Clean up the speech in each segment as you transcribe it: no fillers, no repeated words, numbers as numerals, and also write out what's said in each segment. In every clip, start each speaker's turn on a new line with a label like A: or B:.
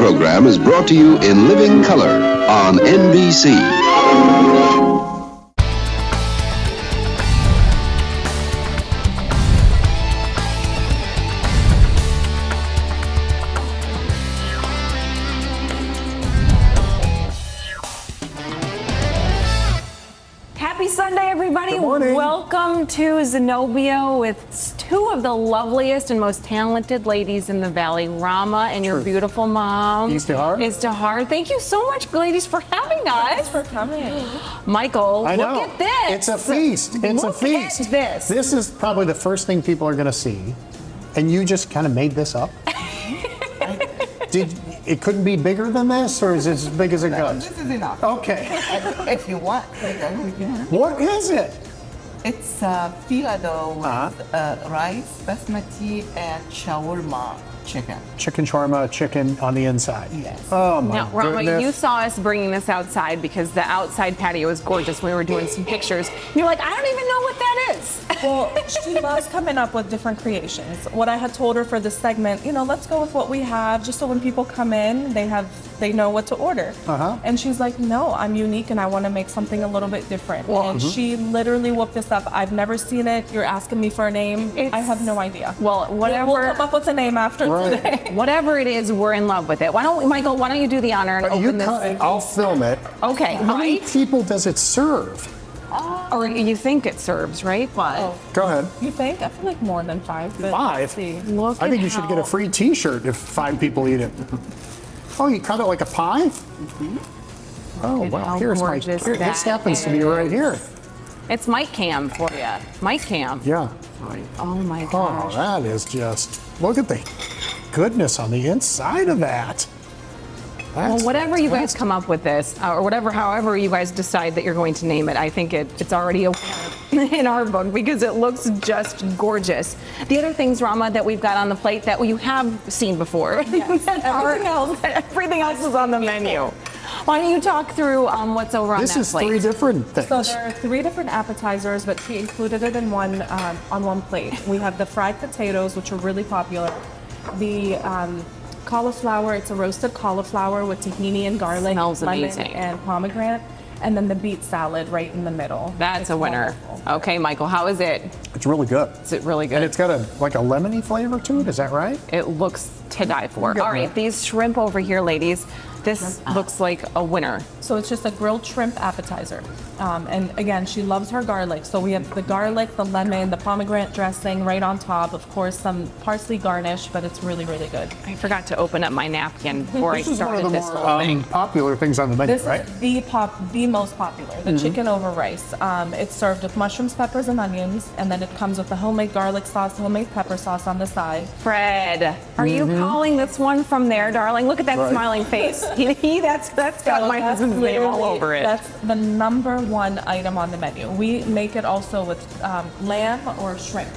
A: program is brought to you in living color on NBC.
B: Happy Sunday, everybody.
C: Good morning.
B: Welcome to Zenobia with two of the loveliest and most talented ladies in the Valley, Rama and your beautiful mom,
C: Izdihar.
B: Izdihar. Thank you so much, ladies, for having us.
D: Thanks for coming.
B: Michael,
C: I know.
B: look at this.
C: It's a feast. It's a feast.
B: Look at this.
C: This is probably the first thing people are going to see. And you just kind of made this up? It couldn't be bigger than this, or is it as big as it goes?
D: This is enough.
C: Okay.
D: If you want, bigger, you can.
C: What is it?
D: It's fila dough with rice, basmati, and shawarma chicken.
C: Chicken shawarma, chicken on the inside.
D: Yes.
C: Oh my
B: Now, Rama,
C: goodness.
B: you saw us bringing this outside because the outside patio is gorgeous. We were doing some pictures. And you're like, I don't even know what that is.
E: Well, she loves coming up with different creations. What I had told her for this segment, let's go with what we have, just so when people come in, they know what to order. And she's like, no, I'm unique and I want to make something a little bit different. And she literally whooped this up. I've never seen it. You're asking me for a name. I have no idea.
B: Well, whatever.
E: We'll come up with a name after today.
B: Whatever it is, we're in love with it. Michael, why don't you do the honor and open this?
C: I'll film it.
B: Okay,
C: How many
B: right?
C: people does it serve?
B: Or you think it serves, right?
C: Go ahead.
E: You think? I feel like more than 5. But
C: 5?
B: Look
C: I think
B: at
C: you should
B: how-
C: get a free T-shirt if 5 people eat it. Oh, you cut it like a pie? Oh,
B: at
C: well,
B: how
C: here's my.
B: gorgeous
C: This
B: that
C: happens to be right here.
B: It's Mike Cam for you. Mike Cam.
C: Yeah.
B: Oh my
C: Oh,
B: gosh.
C: that is just. Look at the goodness on the inside of that.
B: Well, whatever you guys come up with this, or however you guys decide that you're going to name it, I think it's already a winner in our book because it looks just gorgeous. The other things, Rama, that we've got on the plate that you have seen before.
E: Yes.
B: Everything else is on the menu. Why don't you talk through what's over on
C: This
B: that
C: is
B: plate?
C: 3 different things.
E: So there are 3 different appetizers, but she included it in one on one plate. We have the fried potatoes, which are really popular. The cauliflower, it's a roasted cauliflower with tahini and garlic,
B: Smells
E: lemon,
B: amazing.
E: and pomegranate. And then the beet salad right in the middle.
B: That's
E: It's
B: a winner.
E: wonderful.
B: Okay, Michael, how is it?
C: It's really good.
B: Is it really good?
C: And it's got a lemony flavor to it. Is that right?
B: It looks to die for.
C: Yeah.
B: All right, these shrimp over here, ladies. This looks like a winner.
E: So it's just a grilled shrimp appetizer. And again, she loves her garlic. So we have the garlic, the lemon, the pomegranate dressing right on top. Of course, some parsley garnish, but it's really, really good.
B: I forgot to open up my napkin before I
C: This is one
B: started
C: of the
B: this whole thing.
C: more popular things on the menu,
E: This
C: right?
E: is the most popular, the chicken over rice. It's served with mushrooms, peppers, and onions, and then it comes with the homemade garlic sauce, homemade pepper sauce on the side.
B: Fred, are you calling this one from there, darling? Look at that
C: Right.
B: smiling face. That's got
E: So
B: my
E: that's
B: husband's name all
E: literally-
B: over it.
E: That's the number 1 item on the menu. We make it also with lamb or shrimp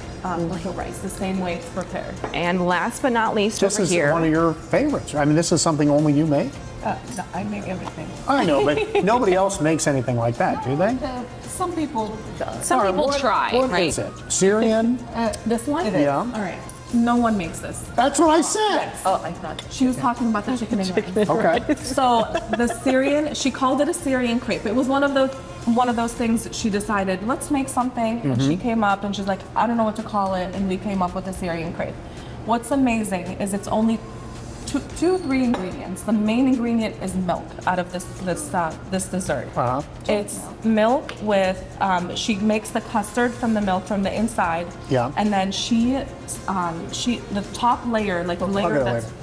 E: with the rice, the same way it's prepared.
B: And last but not least,
C: This
B: over
C: is
B: here.
C: one of your favorites. I mean, this is something only you make.
D: No, I make everything.
C: I know, but nobody else makes anything like that, do they?
D: Some people do.
B: Some people
C: What-
B: try,
C: What
B: right?
C: is it? Syrian?
E: This one?
D: It is.
C: Yeah.
E: All right. No one makes this.
C: That's what I said.
D: Oh, I thought.
E: She was talking about the chicken and rice.
C: Okay.
E: So the Syrian, she called it a Syrian crepe. It was one of those things that she decided, let's make something. And she came up and she's like, I don't know what to call it. And we came up with a Syrian crepe. What's amazing is it's only 3 ingredients. The main ingredient is milk out of this dessert. It's milk with, she makes the custard from the milk from the inside.
C: Yeah.
E: And then the top layer, like the layer
C: at it
E: that's,
C: later.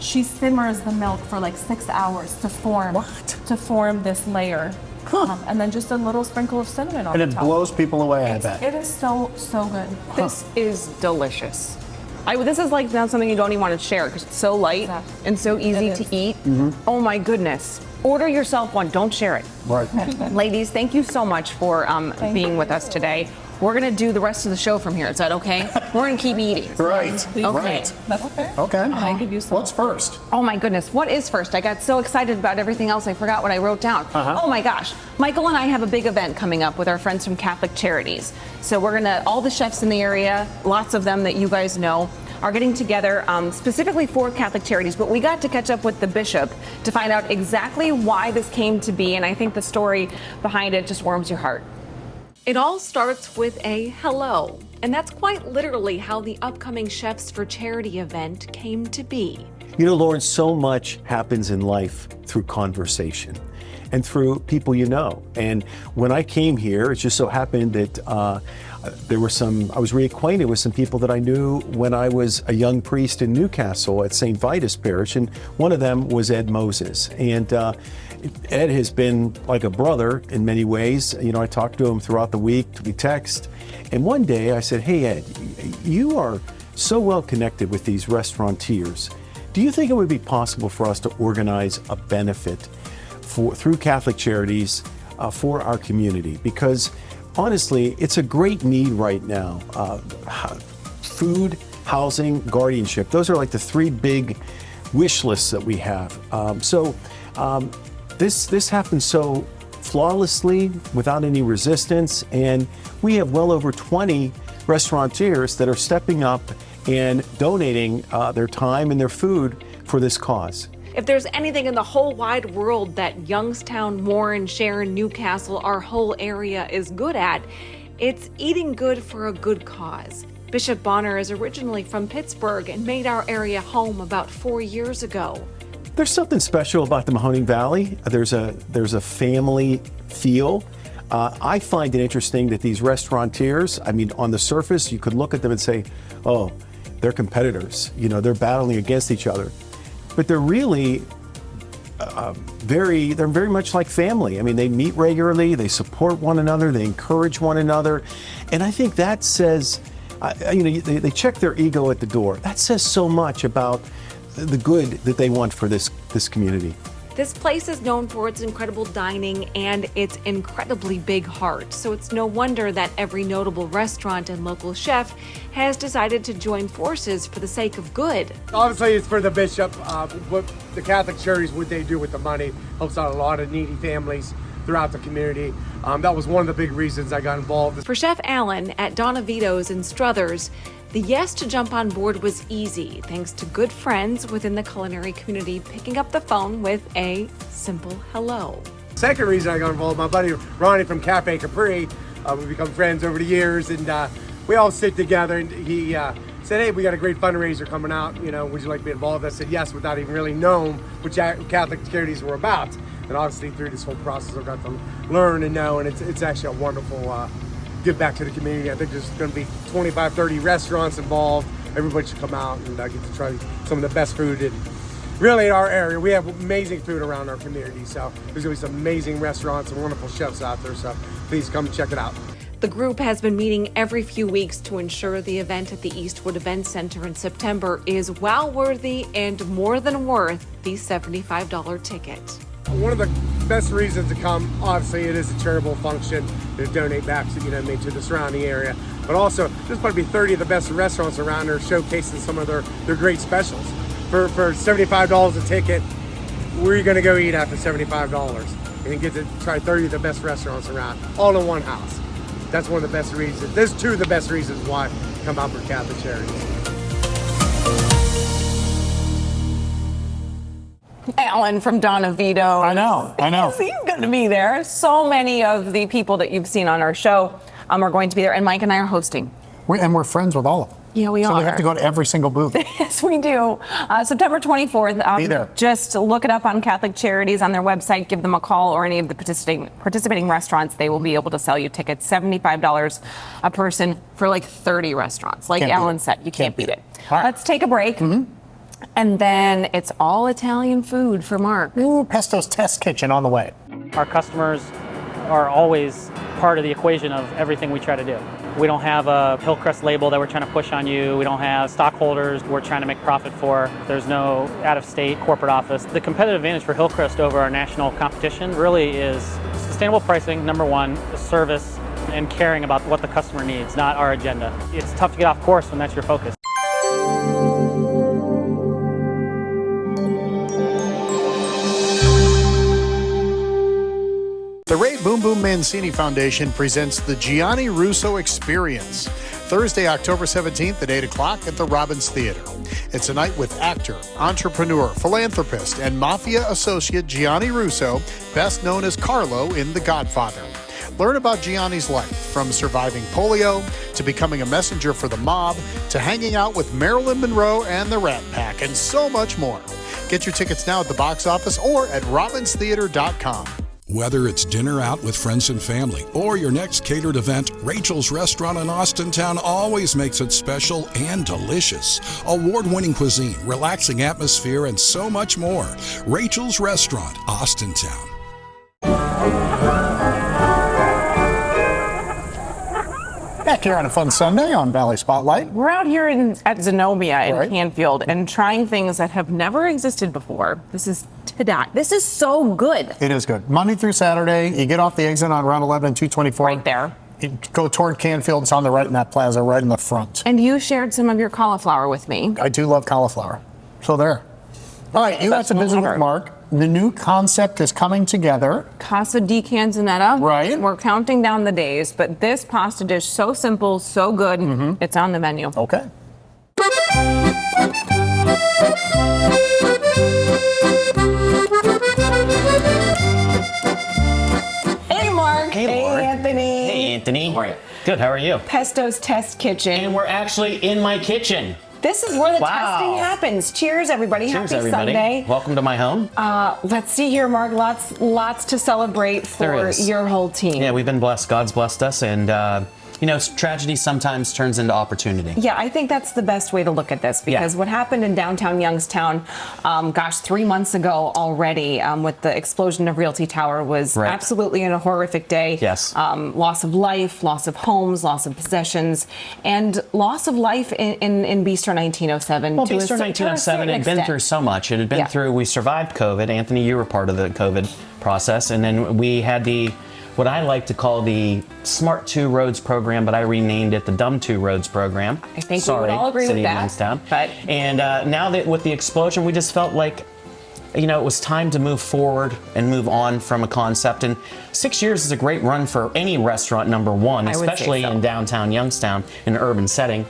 E: she simmers the milk for like 6 hours to form.
C: What?
E: To form this layer. And then just a little sprinkle of cinnamon on
C: And
E: the
C: it
E: top.
C: blows people away, I bet.
E: It is so good.
B: This is delicious. This is like not something you don't even want to share because it's so light
E: Exactly.
B: and so easy
E: It
B: to
E: is.
B: eat. Oh my goodness. Order yourself one. Don't share it.
C: Right.
B: Ladies, thank you so much for being with us today. We're going to do the rest of the show from here. Is that okay? We're going to keep eating.
C: Right.
B: Okay.
C: Right.
E: That's okay.
C: Okay.
E: I give you some.
C: What's first?
B: Oh my goodness, what is first? I got so excited about everything else, I forgot what I wrote down. Oh my gosh. Michael and I have a big event coming up with our friends from Catholic Charities. So we're gonna, all the chefs in the area, lots of them that you guys know, are getting together specifically for Catholic Charities, but we got to catch up with the bishop to find out exactly why this came to be, and I think the story behind it just warms your heart. It all starts with a hello, and that's quite literally how the upcoming Chefs for Charity event came to be.
F: You know, Lauren, so much happens in life through conversation and through people you know. And when I came here, it just so happened that I was reacquainted with some people that I knew when I was a young priest in Newcastle at St. Vitus Parish, and one of them was Ed Moses. And Ed has been like a brother in many ways. You know, I talked to him throughout the week, we text, and one day I said, hey Ed, you are so well connected with these restaurateurs. Do you think it would be possible for us to organize a benefit through Catholic Charities for our community? Because honestly, it's a great need right now. Food, housing, guardianship, those are like the three big wish lists that we have. This happened so flawlessly, without any resistance, and we have well over 20 restaurateurs that are stepping up and donating their time and their food for this cause.
B: If there's anything in the whole wide world that Youngstown, Warren, Sharon, Newcastle, our whole area is good at, it's eating good for a good cause. Bishop Bonnar is originally from Pittsburgh and made our area home about 4 years ago.
F: There's something special about the Mahoning Valley. There's a family feel. I find it interesting that these restaurateurs, I mean, on the surface, you could look at them and say, oh, they're competitors. You know, they're battling against each other. But they're really they're very much like family. I mean, they meet regularly, they support one another, they encourage one another. And I think that says, they check their ego at the door. That says so much about the good that they want for this community.
B: This place is known for its incredible dining and its incredibly big heart, so it's no wonder that every notable restaurant and local chef has decided to join forces for the sake of good.
G: Obviously, it's for the bishop. What the Catholic Charities, what they do with the money, helps out a lot of needy families throughout the community. That was one of the big reasons I got involved.
B: For Chef Allen at Donna Vito's in Struthers, the yes to jump on board was easy, thanks to good friends within the culinary community picking up the phone with a simple hello.
G: Second reason I got involved, my buddy Ronnie from Cafe Capri, we've become friends over the years, and we all sit together, and he said, hey, we got a great fundraiser coming out, you know, would you like to be involved? I said yes, without even really knowing what Catholic Charities were about. And obviously through this whole process, I've got to learn and know, and it's actually a wonderful give back to the community. I think there's going to be 25, 30 restaurants involved. Everybody should come out and get to try some of the best food. And really in our area, we have amazing food around our community. So there's going to be some amazing restaurants and wonderful chefs out there. So please come and check it out.
B: The group has been meeting every few weeks to ensure the event at the Eastwood Event Center in September is wow-worthy and more than worth the $75 ticket.
G: One of the best reasons to come, obviously, it is a charitable function to donate back to, to the surrounding area. But also, there's going to be 30 of the best restaurants around there showcasing some of their great specials. For $75 a ticket, where are you going to go eat at for $75? And you get to try 30 of the best restaurants around, all in one house. That's one of the best reasons. There's two of the best reasons why to come out for Catholic Charities.
B: Alan from Donna Vito.
C: I know.
B: He's going to be there. So many of the people that you've seen on our show are going to be there, and Mike and I are hosting.
C: We're friends with all of them.
B: Yeah, we are.
C: So we have to go to every single booth.
B: Yes, we do. September 24th.
C: Be there.
B: Just look it up on Catholic Charities on their website. Give them a call, or any of the participating restaurants. They will be able to sell you tickets. $75 a person for like 30 restaurants. Like Alan said, you can't beat it.
C: Right.
B: Let's take a break. Mm-hmm. And then it's all Italian food for Mark.
C: Ooh, Pesto's Test Kitchen on the way.
H: Our customers are always part of the equation of everything we try to do. We don't have a Hillcrest label that we're trying to push on you. We don't have stockholders we're trying to make profit for. There's no out-of-state corporate office. The competitive advantage for Hillcrest over our national competition really is sustainable pricing, number one, service, and caring about what the customer needs, not our agenda. It's tough to get off course when that's your focus.
C: The Ray Boom Boom Mancini Foundation presents the Gianni Russo Experience, Thursday, October 17th at 8 o'clock at the Robbins Theater. It's a night with actor, entrepreneur, philanthropist, and mafia associate Gianni Russo, best known as Carlo in The Godfather. Learn about Gianni's life, from surviving polio to becoming a messenger for the mob to hanging out with Marilyn Monroe and the Rat Pack, and so much more. Get your tickets now at the box office or at robbinstheater.com.
I: Whether it's dinner out with friends and family or your next catered event, Rachel's Restaurant in Austintown always makes it special and delicious. Award-winning cuisine, relaxing atmosphere, and so much more. Rachel's Restaurant, Austintown.
C: Back here on a fun Sunday on Valley Spotlight.
B: We're out here at Zenobia in Canfield and trying things that have never existed before. This is so good.
C: It is good. Monday through Saturday, you get off the exit on Route 11 and 224.
B: Right there.
C: You go toward Canfield. It's on the right in that plaza, right in the front.
B: And you shared some of your cauliflower with me.
C: I do love cauliflower. So there. All right, you got to visit with Mark. The new concept is coming together.
B: Casa di Canzonetta.
C: Right.
B: We're counting down the days, but this pasta dish, so simple, so good, it's on the menu.
C: Okay.
B: Hey, Mark.
J: Hey, Laura.
B: Anthony.
J: Hey, Anthony. How are you? Good, how are you?
B: Pesto's Test Kitchen.
J: And we're actually in my kitchen.
B: This is where the
J: Wow.
B: testing happens. Cheers, everybody.
J: Cheers,
B: Happy
J: everybody.
B: Sunday.
J: Welcome to my home.
B: Let's see here, Mark. Lots to celebrate
J: There
B: for
J: is.
B: your whole team.
J: Yeah, we've been blessed. God's blessed us. And, tragedy sometimes turns into opportunity.
B: Yeah, I think that's the best way to look at this because what happened in downtown Youngstown, 3 months ago already with the explosion of Realty Tower was absolutely a horrific day.
J: Yes.
B: Loss of life, loss of homes, loss of possessions, and loss of life in Bistro 1907.
J: Well, Bistro 1907 had been through so much. It had been through, we survived COVID. Anthony, you were part of the COVID process. And then we had what I like to call the Smart 2 Roads program, but I renamed it the Dumb 2 Roads program.
B: I think we would all agree
J: City
B: with that.
J: of Youngstown.
B: But
J: and now that with the explosion, we just felt like, it was time to move forward and move on from a concept. And 6 years is a great run for any restaurant, number one, especially in downtown Youngstown in an urban setting.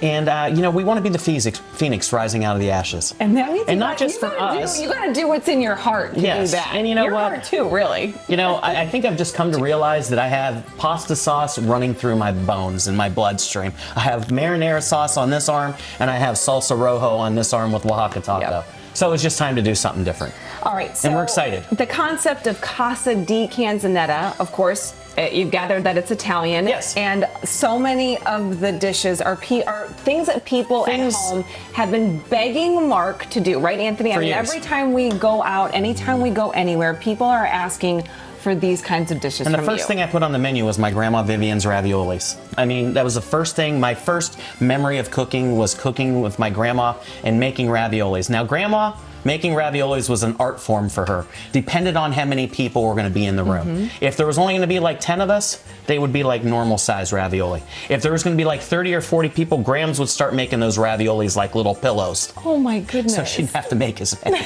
J: And, we want to be the phoenix rising out of the ashes.
B: And that means
J: not just for us.
B: You got to do what's in your heart to do that.
J: And you know
B: your
J: what?
B: Heart too, really.
J: I think I've just come to realize that I have pasta sauce running through my bones and my bloodstream. I have marinara sauce on this arm, and I have salsa rojo on this arm with Oaxaca taco.
B: Yep.
J: So it was just time to do something different.
B: All right. So
J: and we're excited.
B: The concept of Casa di Canzonetta, of course, you've gathered that it's Italian.
J: Yes.
B: And so many of the dishes are things that people at home have been begging Mark to do, right, Anthony?
J: For years.
B: Every time we go out, anytime we go anywhere, people are asking for these kinds of dishes
J: And the
B: from
J: first thing I put on the menu was my Grandma Vivian's raviolis. I mean, that was the first thing. My first memory of cooking was cooking with my grandma and making raviolis. Now, Grandma making raviolis was an art form for her. Depended on how many people were going to be in the room. If there was only going to be like 10 of us, they would be like normal size ravioli. If there was going to be like 30 or 40 people, Grams would start making those raviolis like little pillows.
B: Oh my goodness.
J: So she'd have to make as many.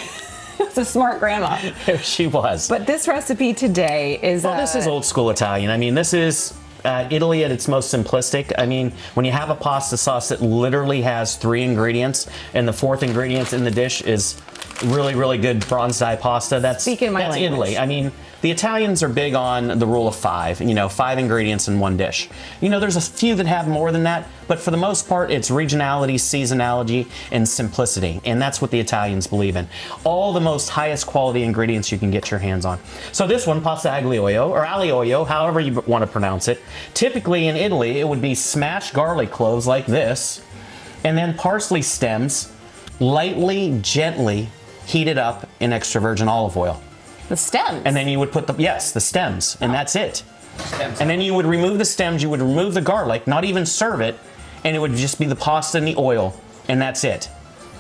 B: It's a smart grandma.
J: She was.
B: But this recipe today is...
J: Well, this is old school Italian. I mean, this is Italy at its most simplistic. I mean, when you have a pasta sauce that literally has 3 ingredients and the 4th ingredient in the dish is really, really good bronze-dye pasta, that's Italy. I mean, the Italians are big on the rule of 5, 5 ingredients in one dish. There's a few that have more than that, but for the most part, it's regionality, seasonality, and simplicity, and that's what the Italians believe in. All the most highest quality ingredients you can get your hands on. So this one, Pasta Aglia, or Olio, however you want to pronounce it, typically in Italy, it would be smashed garlic cloves like this, and then parsley stems, lightly, gently heated up in extra virgin olive oil.
B: The stems?
J: And then you would put the stems, and that's it. And then you would remove the stems, you would remove the garlic, not even serve it, and it would just be the pasta and the oil, and that's it.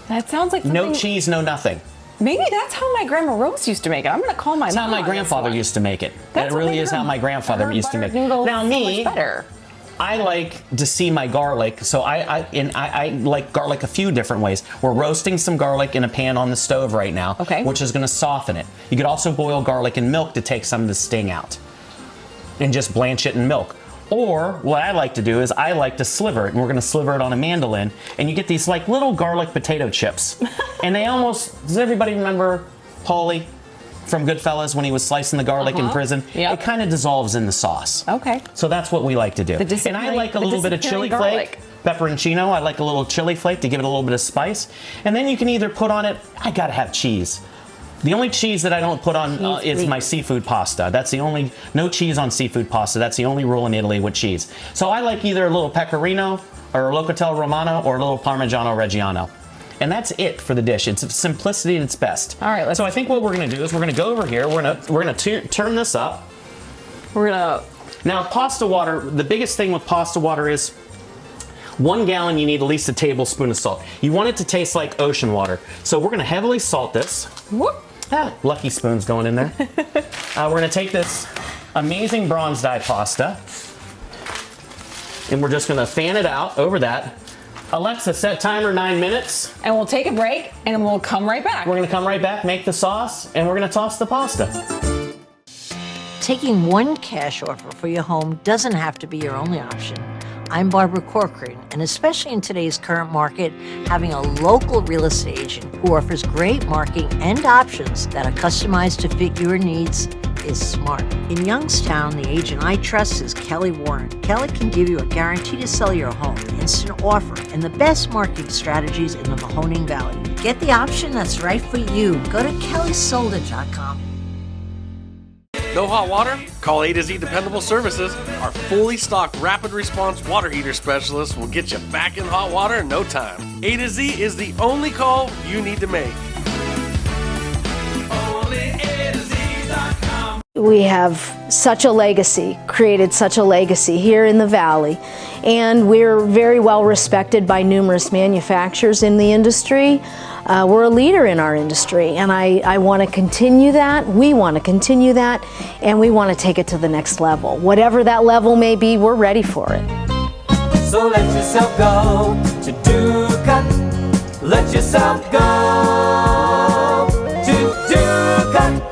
B: That sounds like
J: no cheese, no nothing.
B: Maybe that's how my Grandma Rose used to make it. I'm going to call my mom.
J: That's how my grandfather used to make it. That really is how my grandfather used to make it.
B: Now me,
J: I like to see my garlic, so I like garlic a few different ways. We're roasting some garlic in a pan on the stove right now, which is going to soften it. You could also boil garlic in milk to take some of the sting out and just blanch it in milk. Or what I like to do is I like to sliver it, and we're going to sliver it on a mandolin, and you get these like little garlic potato chips. And they almost, does everybody remember Paulie from Goodfellas when he was slicing the garlic in prison? It kind of dissolves in the sauce.
B: Okay.
J: So that's what we like to do. And I like a little bit of chili flake, pepperoncino. I like a little chili flake to give it a little bit of spice. And then you can either put on it, I gotta have cheese. The only cheese that I don't put on is my seafood pasta. That's the only, no cheese on seafood pasta. That's the only rule in Italy with cheese. So I like either a little pecorino or a locatello romano or a little parmigiano reggiano. And that's it for the dish. It's simplicity at its best.
B: All right,
J: so I think what we're gonna do is we're gonna go over here, we're gonna turn this up. Now pasta water, the biggest thing with pasta water is 1 gallon, you need at least a tablespoon of salt. You want it to taste like ocean water. So we're gonna heavily salt this.
B: Whoop.
J: Lucky spoon's going in there. We're gonna take this amazing bronze dye pasta and we're just gonna fan it out over that. Alexa, set timer 9 minutes.
B: And we'll take a break and we'll come right back.
J: We're gonna come right back, make the sauce, and we're gonna toss the pasta.
K: Taking one cash offer for your home doesn't have to be your only option. I'm Barbara Corcoran, and especially in today's current market, having a local real estate agent who offers great marketing and options that are customized to fit your needs is smart. In Youngstown, the agent I trust is Kelly Warren. Kelly can give you a guarantee to sell your home, instant offer, and the best marketing strategies in the Mahoning Valley. Get the option that's right for you. Go to kellysolda.com.
L: No hot water? Call A to Z Dependable Services. Our fully stocked rapid response water heater specialist will get you back in hot water in no time. A to Z is the only call you need to make. Only A to Z.com.
M: We have such a legacy, created such a legacy here in the Valley, and we're very well respected by numerous manufacturers in the industry. We're a leader in our industry, and I want to continue that. We want to continue that, and we want to take it to the next level. Whatever that level may be, we're ready for it.
N: So let yourself go to Ducat. Let yourself go to Ducat.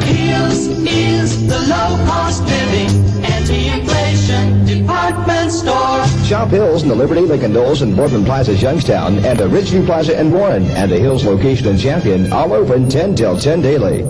O: Here's is the low-cost living anti-inflation department store.
P: Shop Hills in the Liberty, Lincoln Knolls, and Boardman Plaza's Youngstown, and the Ridgeview Plaza in Warren, and the Hills location in Champion, all open 10 till 10 daily.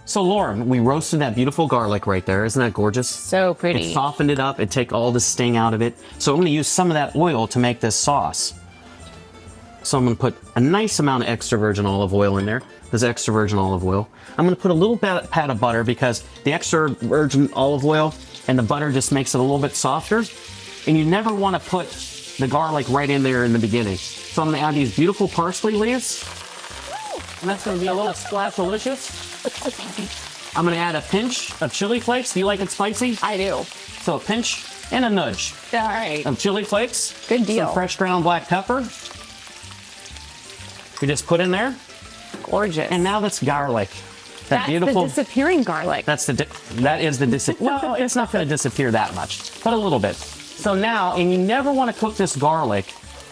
J: So Lauren, we roasted that beautiful garlic right there. Isn't that gorgeous?
B: So pretty.
J: It softened it up. It take all the sting out of it. So I'm going to use some of that oil to make this sauce. So I'm going to put a nice amount of extra virgin olive oil in there. This extra virgin olive oil. I'm going to put a little pat of butter because the extra virgin olive oil and the butter just makes it a little bit softer. And you never want to put the garlic right in there in the beginning. So I'm going to add these beautiful parsley leaves. And that's going to be a little splash delicious. I'm going to add a pinch of chili flakes. Do you like it spicy?
B: I do.
J: So a pinch and a nudge.
B: All right.
J: Of chili flakes.
B: Good deal.
J: Some fresh ground black pepper. We just put in there.
B: Gorgeous.
J: And now that's garlic.
B: That's beautiful. The disappearing garlic.
J: That is the disappearing. Well, it's not going to disappear that much, but a little bit. So now, and you never want to cook this garlic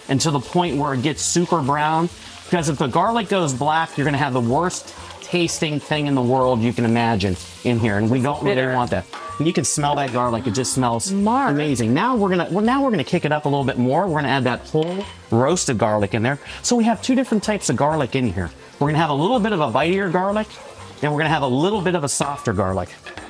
J: until the point where it gets super brown, because if the garlic goes black, you're going to have the worst tasting thing in the world you can imagine in here, and we don't really want that. And you can smell that garlic; it just smells amazing. Now we're gonna kick it up a little bit more. We're gonna add that whole roasted garlic in there. So we have two different types of garlic in here. We're gonna have a little bit of a bitier garlic, and we're gonna have a little bit of a softer garlic.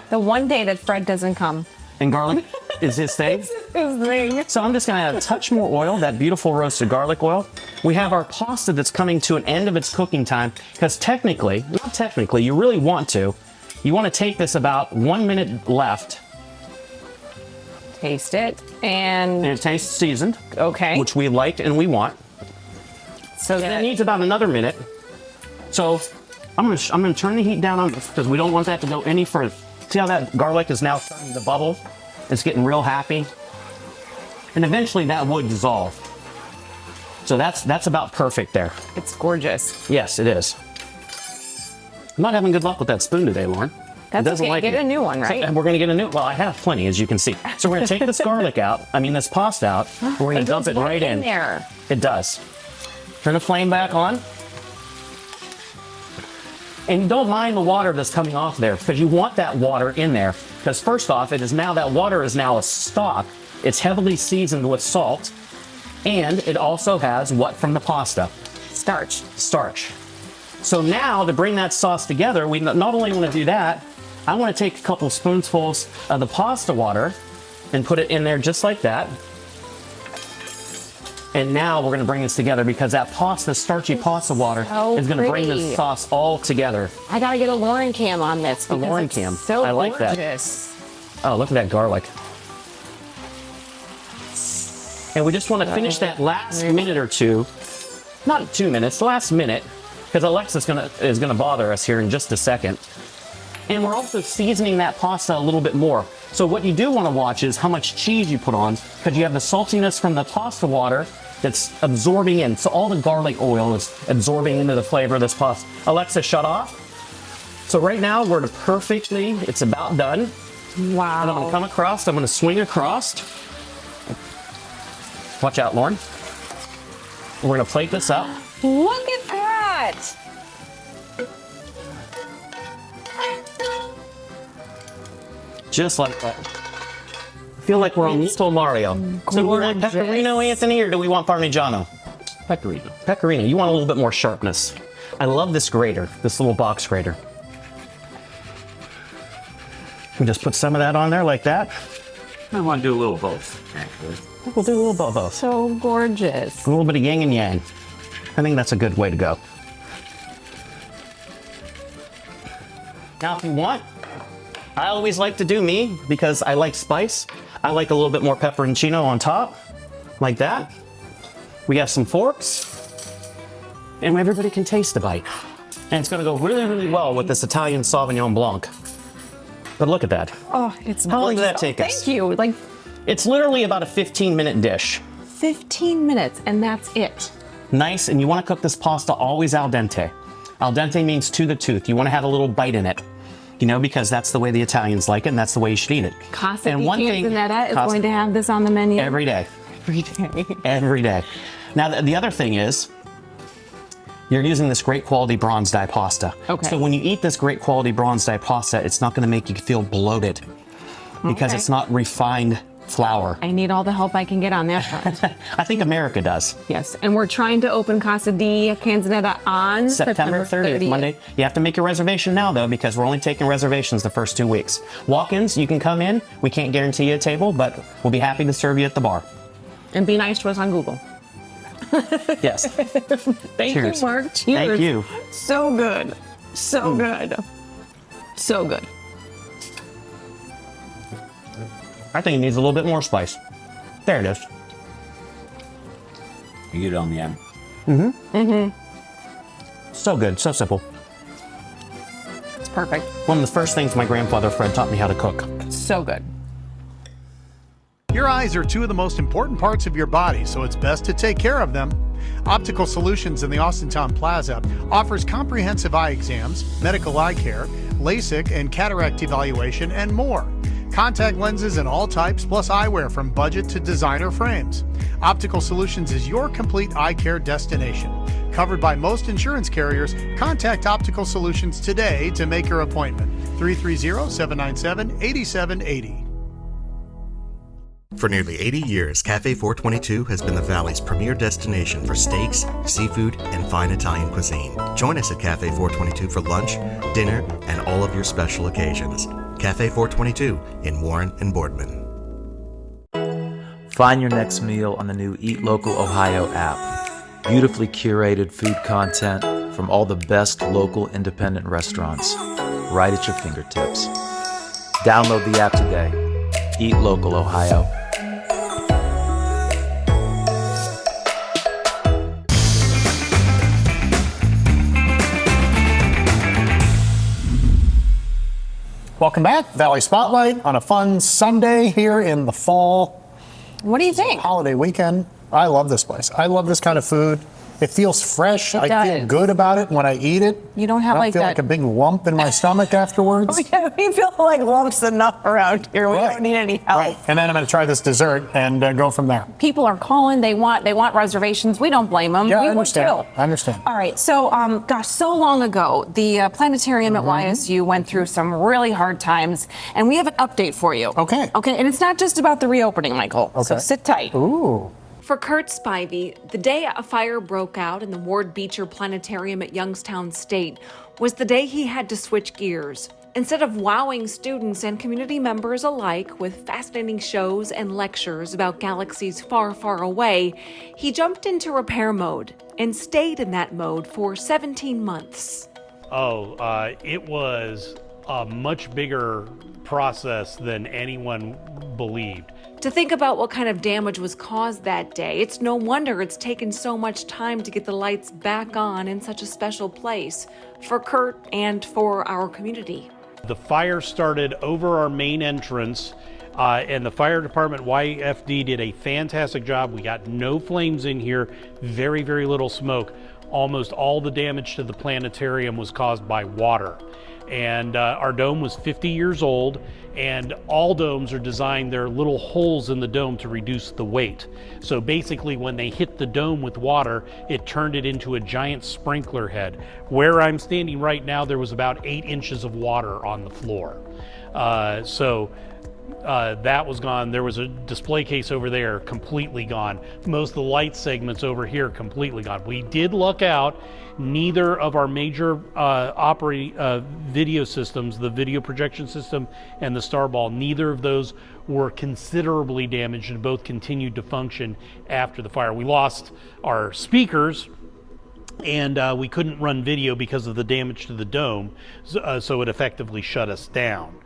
B: The one day that Fred doesn't come.
J: And garlic is his thing?
B: His thing.
J: So I'm just gonna add a touch more oil, that beautiful roasted garlic oil. We have our pasta that's coming to an end of its cooking time, because not technically, you really want to take this about 1 minute left.
B: Taste it. And
J: it tastes seasoned.
B: Okay.
J: Which we like and we want.
B: So
J: and it needs about another minute. So I'm gonna turn the heat down on this because we don't want that to go any further. See how that garlic is now starting to bubble? It's getting real happy. And eventually that would dissolve. So that's about perfect there.
B: It's gorgeous.
J: Yes, it is. I'm not having good luck with that spoon today, Lauren.
B: That's
J: it doesn't
B: okay.
J: like
B: Get
J: it.
B: a new one, right?
J: So, we're going to get a new. Well, I have plenty, as you can see. So we're going to take this garlic out. I mean, this pasta out. We're going to dump it right in
B: there.
J: It does. Turn the flame back on. And don't mind the water that's coming off there because you want that water in there. Because first off, that water is now a stock. It's heavily seasoned with salt. And it also has what from the pasta?
B: Starch.
J: Starch. So now to bring that sauce together, we not only want to do that, I want to take a couple spoonfuls of the pasta water and put it in there just like that. And now we're going to bring this together because that starchy pasta water is going to bring this sauce all together.
B: I got to get a Lauren cam on this.
J: A Lauren cam.
B: So
J: I like
B: gorgeous.
J: that. Oh, look at that garlic. And we just want to finish that last minute or two. Not 2 minutes, last minute. Because Alexa's is gonna bother us here in just a second. And we're also seasoning that pasta a little bit more. So what you do want to watch is how much cheese you put on, because you have the saltiness from the pasta water that's absorbing in. So all the garlic oil is absorbing into the flavor of this pasta. Alexa, shut off. So right now we're it's about done.
B: Wow.
J: And I'm gonna come across, I'm gonna swing across. Watch out, Lauren. We're gonna plate this up.
B: Look at that.
J: Just like that. I feel like we're on Little Mario. So do we want pecorino, Anthony, or do we want Parmigiano? Pecorino. Pecorino. You want a little bit more sharpness. I love this grater, this little box grater. We just put some of that on there like that.
Q: I want to do a little both, actually.
J: We'll do a little bit of both.
B: So gorgeous.
J: A little bit of yin and yang. I think that's a good way to go. Now, if you want, I always like to do me because I like spice. I like a little bit more pepperoncino on top, like that. We have some forks, and everybody can taste the bite. And it's going to go really, really well with this Italian Sauvignon Blanc. But look at that.
B: Oh, it's
J: How long did that
B: gorgeous.
J: take us?
B: Thank you. Like
J: It's literally about a 15-minute dish.
B: 15 minutes, and that's it.
J: Nice, and you want to cook this pasta always al dente. Al dente means to the tooth. You want to have a little bite in it, because that's the way the Italians like it, and that's the way you should eat it.
B: Pasta Canzonetta is going to have this on the menu
J: every day.
B: Every day.
J: Every day. Now, the other thing is, you're using this great quality bronze dye pasta.
B: Okay.
J: So when you eat this great quality bronze dye pasta, it's not going to make you feel bloated because it's not refined flour.
B: I need all the help I can get on that front.
J: I think America does.
B: Yes, and we're trying to open Casa di Canzonetta on
J: September 30th, Monday. You have to make your reservation now, though, because we're only taking reservations the first 2 weeks. Walk-ins, you can come in. We can't guarantee you a table, but we'll be happy to serve you at the bar.
B: And be nice to us on Google.
J: Yes.
B: Thank
J: Cheers.
B: you, Mark. Cheers.
J: Thank you.
B: So good. So good. So good.
J: I think it needs a little bit more spice. There it is.
Q: You get it on the end.
J: Mm-hmm.
B: Mm-hmm.
J: So good, so simple.
B: It's perfect.
J: One of the first things my grandfather Fred taught me how to cook.
B: So good.
C: Your eyes are two of the most important parts of your body, so it's best to take care of them. Optical Solutions in the Austintown Plaza offers comprehensive eye exams, medical eye care, LASIK and cataract evaluation, and more. Contact lenses in all types, plus eyewear from budget to designer frames. Optical Solutions is your complete eye care destination. Covered by most insurance carriers, contact Optical Solutions today to make your appointment. 330-797-8780.
R: For nearly 80 years, Cafe 422 has been the Valley's premier destination for steaks, seafood, and fine Italian cuisine. Join us at Cafe 422 for lunch, dinner, and all of your special occasions. Cafe 422 in Warren and Boardman.
S: Find your next meal on the new Eat Local Ohio app. Beautifully curated food content from all the best local independent restaurants, right at your fingertips. Download the app today. Eat local, Ohio.
C: Welcome back, Valley Spotlight on a fun Sunday here in the fall.
B: What do you think?
C: Holiday weekend. I love this place. I love this kind of food. It feels fresh. I feel
B: does.
C: good about it when I eat it.
B: You don't have
C: I don't
B: like
C: feel
B: that.
C: like a big lump in my stomach afterwards.
B: We feel like lumps enough around here. We don't need any help.
C: Right. And then I'm going to try this dessert and go from there.
B: People are calling. They want reservations. We don't blame them.
C: Yeah,
B: we
C: I understand.
B: would too.
C: I understand.
B: All right. So, gosh, so long ago, the planetarium
C: Mm-hmm.
B: at YSU went through some really hard times, and we have an update for you.
C: Okay.
B: Okay. And it's not just about the reopening, Michael. So
C: Okay.
B: sit tight.
C: Ooh.
B: For Curt Spivey, the day a fire broke out in the Ward Beecher Planetarium at Youngstown State was the day he had to switch gears. Instead of wowing students and community members alike with fascinating shows and lectures about galaxies far, far away, he jumped into repair mode and stayed in that mode for 17 months.
T: It was a much bigger process than anyone believed.
B: To think about what kind of damage was caused that day, it's no wonder it's taken so much time to get the lights back on in such a special place for Curt and for our community.
T: The fire started over our main entrance, and the fire department, YFD, did a fantastic job. We got no flames in here, very, very little smoke. Almost all the damage to the planetarium was caused by water. And our dome was 50 years old, and all domes are designed, there are little holes in the dome to reduce the weight. So basically when they hit the dome with water, it turned it into a giant sprinkler head. Where I'm standing right now, there was about 8 inches of water on the floor. That was gone. There was a display case over there, completely gone. Most of the light segments over here, completely gone. We did luck out. Neither of our major video systems, the video projection system and the Starball, neither of those were considerably damaged, and both continued to function after the fire. We lost our speakers, and we couldn't run video because of the damage to the dome, so it effectively shut us down.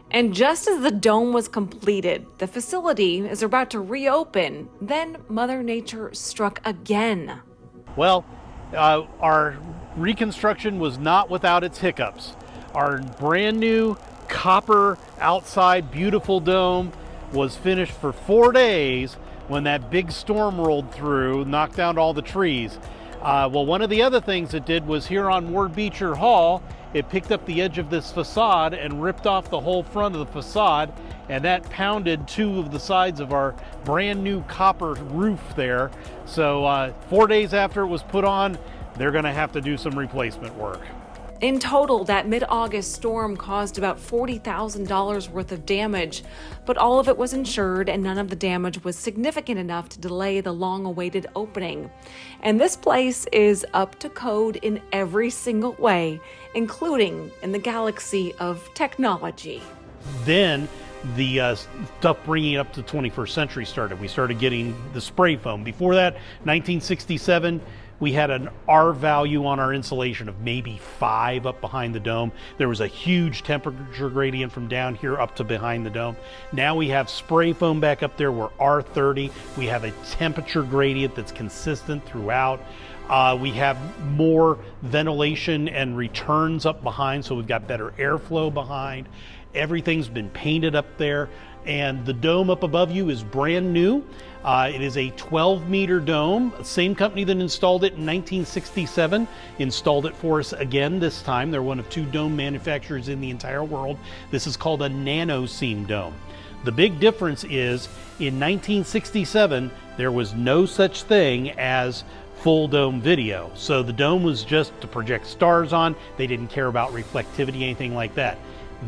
B: And just as the dome was completed, the facility is about to reopen. Then Mother Nature struck again.
T: Well, our reconstruction was not without its hiccups. Our brand new copper outside beautiful dome was finished for 4 days when that big storm rolled through, knocked down all the trees. Well, one of the other things it did was here on Ward Beecher Hall, it picked up the edge of this facade and ripped off the whole front of the facade, and that pounded 2 of the sides of our brand new copper roof there. So 4 days after it was put on, they're going to have to do some replacement work.
B: In total, that mid-August storm caused about $40,000 worth of damage, but all of it was insured and none of the damage was significant enough to delay the long-awaited opening. And this place is up to code in every single way, including in the galaxy of technology.
T: Then the stuff bringing it up to the 21st century started. We started getting the spray foam. Before that, 1967, we had an R value on our insulation of maybe 5 up behind the dome. There was a huge temperature gradient from down here up to behind the dome. Now we have spray foam back up there. We're R30. We have a temperature gradient that's consistent throughout. We have more ventilation and returns up behind, so we've got better airflow behind. Everything's been painted up there, and the dome up above you is brand new. It is a 12-meter dome. Same company that installed it in 1967 installed it for us again this time. They're one of 2 dome manufacturers in the entire world. This is called a nano seam dome. The big difference is in 1967, there was no such thing as full dome video. So the dome was just to project stars on. They didn't care about reflectivity, anything like that.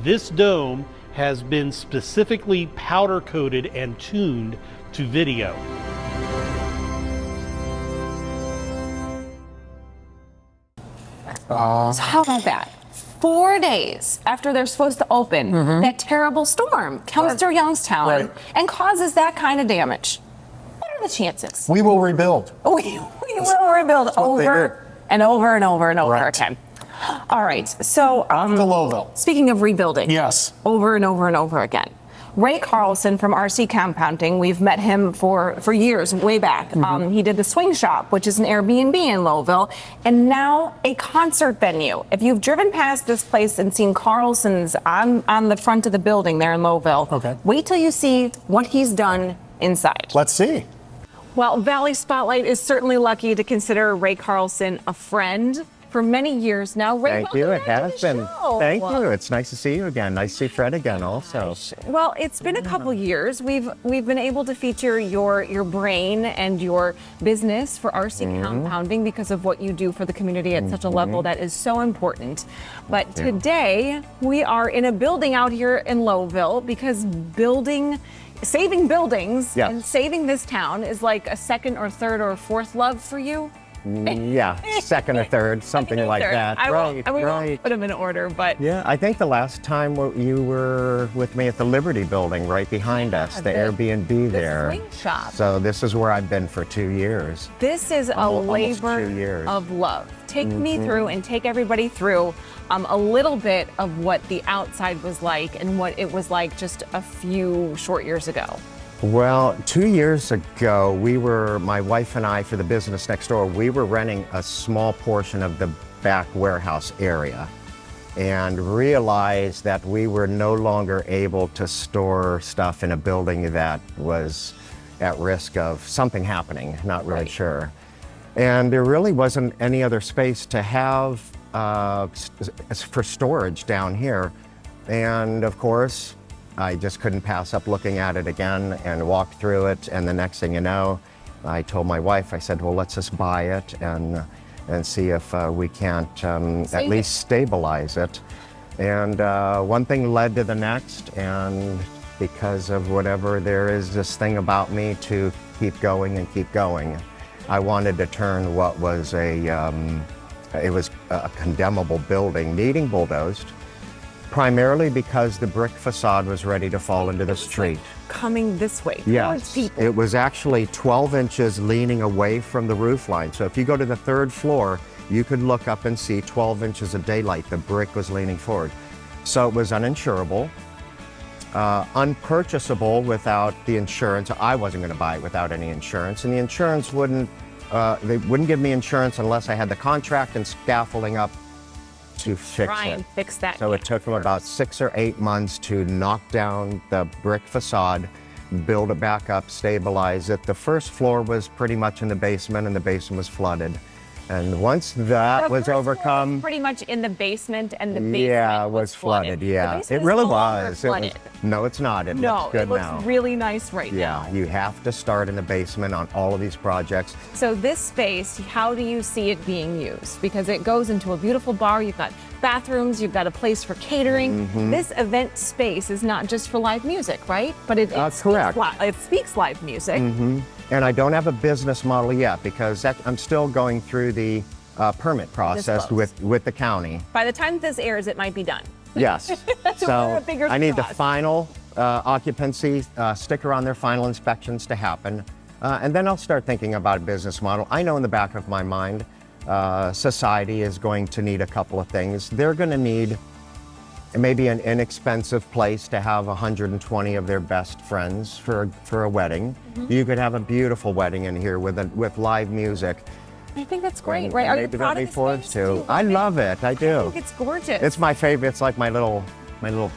T: This dome has been specifically powder coated and tuned to video.
B: So how about that? 4 days after they're supposed to open, that terrible storm comes through Youngstown and causes that kind of damage. What are the chances?
C: We will rebuild.
B: We will rebuild over and over and over and over again. All right, so
C: on to Lowville.
B: Speaking of rebuilding,
C: yes,
B: over and over and over again. Ray Carlson from RC Compounding, we've met him for years, way back. He did the Swing Shop, which is an Airbnb in Lowville, and now a concert venue. If you've driven past this place and seen Carlson's on the front of the building there in Lowville, wait till you see what he's done inside.
F: Let's see.
B: Well, Valley Spotlight is certainly lucky to consider Ray Carlson a friend for many years now. Ray,
U: Thank you. It has been.
B: show.
U: Thank you. It's nice to see you again. Nice to see Fred again also.
B: Well, it's been a couple years. We've been able to feature your brain and your business for RC Compounding because of what you do for the community at such a level that is so important. But today we are in a building out here in Lowville because saving buildings and saving this town is like a second or third or fourth love for you.
U: Yeah, second or third, something like that.
B: I won't put them in order, but
U: yeah, I think the last time you were with me at the Liberty Building right behind us, the Airbnb there.
B: Swing Shop.
U: So this is where I've been for 2 years.
B: This is a labor of love. Take me through and take everybody through a little bit of what the outside was like and what it was like just a few short years ago.
U: Well, 2 years ago, my wife and I, for the business next door, we were renting a small portion of the back warehouse area and realized that we were no longer able to store stuff in a building that was at risk of something happening, not really sure. And there really wasn't any other space to have for storage down here. And of course, I just couldn't pass up looking at it again and walked through it. And the next thing you know, I told my wife, I said, well, let's just buy it and see if we can't at least stabilize it. And one thing led to the next. And because of whatever, there is this thing about me to keep going and keep going. I wanted to turn what was it was a condemnable building needing bulldozed, primarily because the brick facade was ready to fall into the street.
B: Coming this way towards
U: Yes,
B: people.
U: it was actually 12 inches leaning away from the roof line. So if you go to the third floor, you could look up and see 12 inches of daylight. The brick was leaning forward. So it was uninsurable, unpurchasable without the insurance. I wasn't going to buy it without any insurance, and the insurance they wouldn't give me insurance unless I had the contract and scaffolding up to fix
B: Try
U: it.
B: and fix that.
U: So it took them about 6 or 8 months to knock down the brick facade, build it back up, stabilize it. The first floor was pretty much in the basement, and the basement was flooded. And once that was overcome,
B: Pretty much in the basement, and the basement
U: was flooded.
B: The
U: Yeah,
B: basement
U: it really
B: is no longer
U: was.
B: flooded.
U: No, it's not. It
B: No,
U: looks good
B: it looks
U: now.
B: really nice right now.
U: Yeah, you have to start in the basement on all of these projects.
B: So this space, how do you see it being used? Because it goes into a beautiful bar. You've got bathrooms. You've got a place for catering. This event space is not just for live music, right? But it speaks live music.
U: And I don't have a business model yet because I'm still going through the permit process with the county.
B: By the time this airs, it might be done.
U: Yes. So
B: fingers
U: I need the
B: crossed.
U: final occupancy sticker on their final inspections to happen. And then I'll start thinking about a business model. I know in the back of my mind, society is going to need a couple of things. They're going to need maybe an inexpensive place to have 120 of their best friends for a wedding. You could have a beautiful wedding in here with live music.
B: I think that's great, right? Are you proud of this space too?
U: I love it. I do.
B: I think it's gorgeous.
U: It's my favorite. It's like my little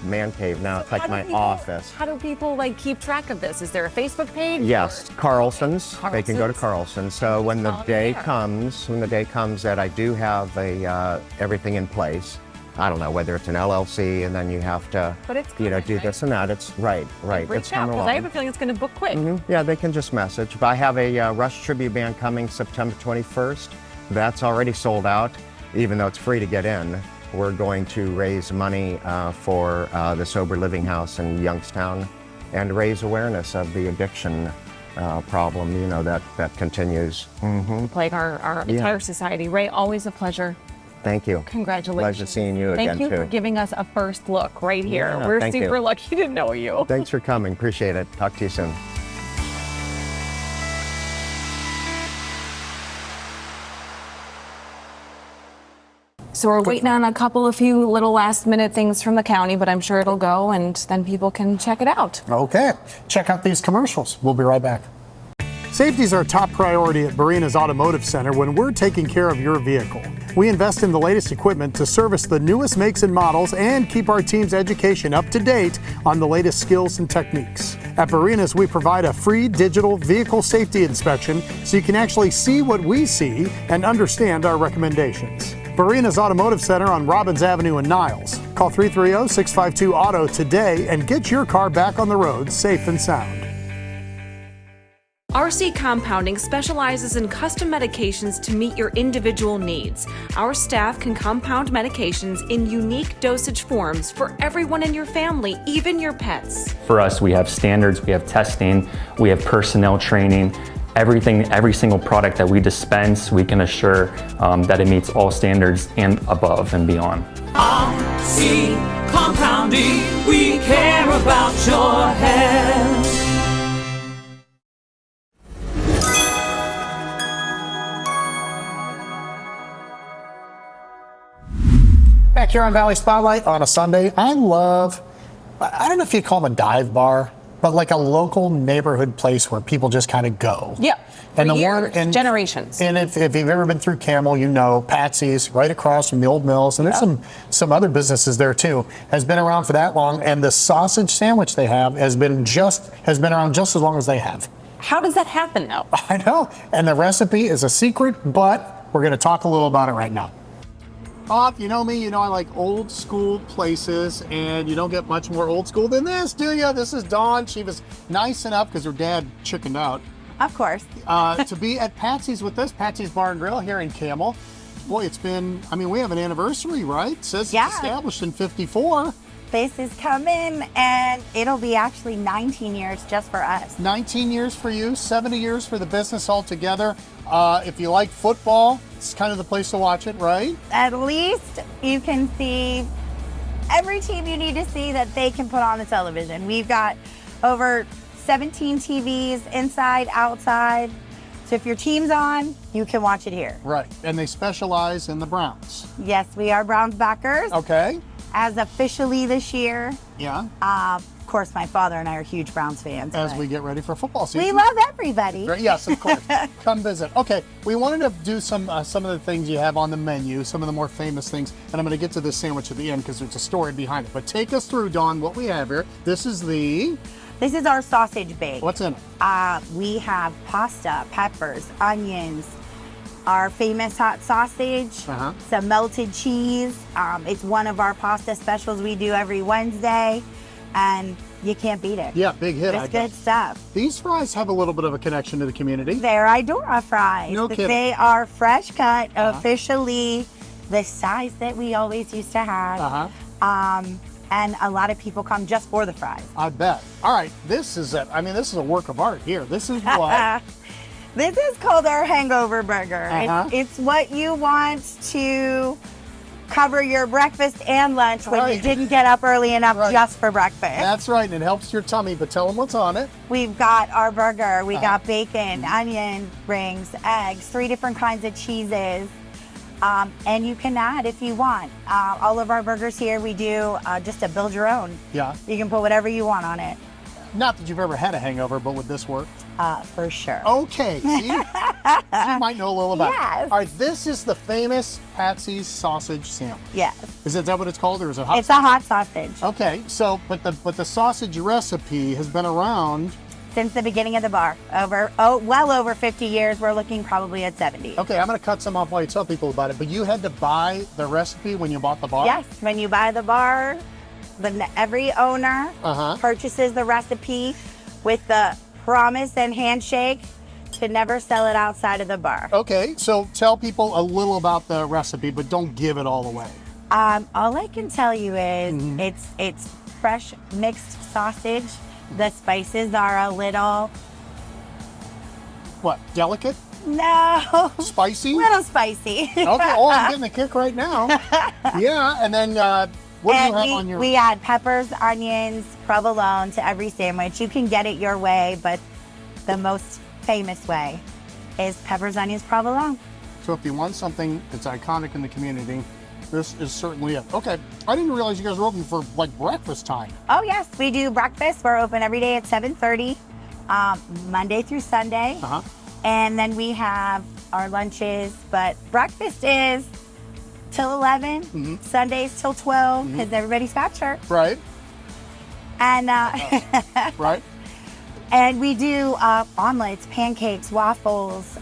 U: man cave now. It's like my office.
B: How do people keep track of this? Is there a Facebook page?
U: Yes, Carlson's. They can go to Carlson's. So when the day comes that I do have everything in place, I don't know whether it's an LLC and then you have to, do this and that. It's right. It's coming
B: Because
U: along.
B: I have a feeling it's going to book quick.
U: Yeah, they can just message. But I have a Rush tribute band coming September 21st. That's already sold out, even though it's free to get in. We're going to raise money for the Sober Living House in Youngstown and raise awareness of the addiction problem, that continues.
B: Plague our entire society. Ray, always a pleasure.
U: Thank you.
B: Congratulations.
U: Pleasure seeing you again,
B: Thank you for giving us a first look right here.
U: Yeah,
B: We're
U: thank
B: super
U: you.
B: lucky to know you.
U: Thanks for coming. Appreciate it. Talk to you soon.
B: So we're waiting on a few little last minute things from the county, but I'm sure it'll go and then people can check it out.
C: Okay, check out these commercials. We'll be right back. Safety is our top priority at Barina's Automotive Center when we're taking care of your vehicle. We invest in the latest equipment to service the newest makes and models and keep our team's education up to date on the latest skills and techniques. At Barina's, we provide a free digital vehicle safety inspection so you can actually see what we see and understand our recommendations. Barina's Automotive Center on Robbins Avenue in Niles. Call 330-652-AUTO today and get your car back on the road safe and sound.
A: RC Compounding specializes in custom medications to meet your individual needs. Our staff can compound medications in unique dosage forms for everyone in your family, even your pets.
V: For us, we have standards, we have testing, we have personnel training. Everything, every single product that we dispense, we can assure that it meets all standards and above and beyond.
N: RC Compounding, we care about your health.
C: Back here on Valley Spotlight on a Sunday, I don't know if you'd call them a dive bar, but like a local neighborhood place where people just kind of go.
B: Yeah.
C: And
B: For
C: the
B: years,
C: one,
B: generations.
C: And if you've ever been through Campbell, you know Patsy's right across from the old mills, and there's some other businesses there too. Has been around for that long, and the sausage sandwich they have has been around just as long as they have.
B: How does that happen though?
C: I know, and the recipe is a secret, but we're going to talk a little about it right now. Bob, you know me, you know I like old school places, and you don't get much more old school than this, do you? This is Dawn. She was nice enough, because her dad chickened out.
W: Of course.
C: To be at Patsy's with us, Patsy's Bar and Grill here in Campbell. Boy, it's been, we have an anniversary, right? It says it's established in 54.
W: This is coming, and it'll be actually 19 years just for us.
C: 19 years for you, 70 years for the business altogether. If you like football, it's kind of the place to watch it, right?
W: At least you can see every team you need to see that they can put on the television. We've got over 17 TVs inside, outside. So if your team's on, you can watch it here.
C: Right, and they specialize in the Browns.
W: Yes, we are Browns backers.
C: Okay.
W: As officially this year.
C: Yeah.
W: Of course, my father and I are huge Browns fans.
C: As we get ready for football season.
W: We love everybody.
C: Yes, of course. Come visit. Okay, we wanted to do some of the things you have on the menu, some of the more famous things, and I'm going to get to this sandwich at the end because there's a story behind it. But take us through, Dawn, what we have here. This is
W: our sausage bake.
C: What's in it?
W: We have pasta, peppers, onions, our famous hot sausage, some melted cheese. It's one of our pasta specials we do every Wednesday, and you can't beat it.
C: Yeah, big hit.
W: It's good stuff.
C: These fries have a little bit of a connection to the community.
W: They're Idora fries.
C: No kidding.
W: They are fresh cut, officially the size that we always used to have. And a lot of people come just for the fries.
C: I bet. All right, this is a work of art here. This is what?
W: This is called our hangover burger. It's what you want to cover your breakfast and lunch when you didn't get up early enough just for breakfast.
C: That's right, and it helps your tummy, but tell them what's on it.
W: We've got our burger. We got bacon, onion rings, eggs, 3 different kinds of cheeses. And you can add if you want. All of our burgers here, we do just a build your own.
C: Yeah.
W: You can put whatever you want on it.
C: Not that you've ever had a hangover, but would this work?
W: For sure.
C: Okay, see? You might know a little about it. All right, this is the famous Patsy's sausage sandwich.
W: Yes.
C: Is that what it's called, or is it hot?
W: It's a hot sausage.
C: Okay, so, but the sausage recipe has been around
W: since the beginning of the bar. Well over 50 years. We're looking probably at 70.
C: Okay, I'm going to cut some off while you tell people about it, but you had to buy the recipe when you bought the bar?
W: Yes, when you buy the bar, every owner purchases the recipe with the promise and handshake to never sell it outside of the bar.
C: Okay, so tell people a little about the recipe, but don't give it all away.
W: All I can tell you is it's fresh mixed sausage. The spices are a little...
C: What, delicate?
W: No.
C: Spicy?
W: Little spicy.
C: Okay, I'm getting a kick right now. Yeah, and then what do you have on your...
W: We add peppers, onions, provolone to every sandwich. You can get it your way, but the most famous way is peppers, onions, provolone.
C: So if you want something that's iconic in the community, This is certainly it. Okay, I didn't realize you guys were open for like breakfast time.
W: Oh yes, we do breakfast. We're open every day at 7:30, Monday through Sunday. And then we have our lunches, but breakfast is till 11, Sundays till 12, because everybody's fat shirt.
C: Right.
W: And
C: right.
W: And we do omelets, pancakes, waffles.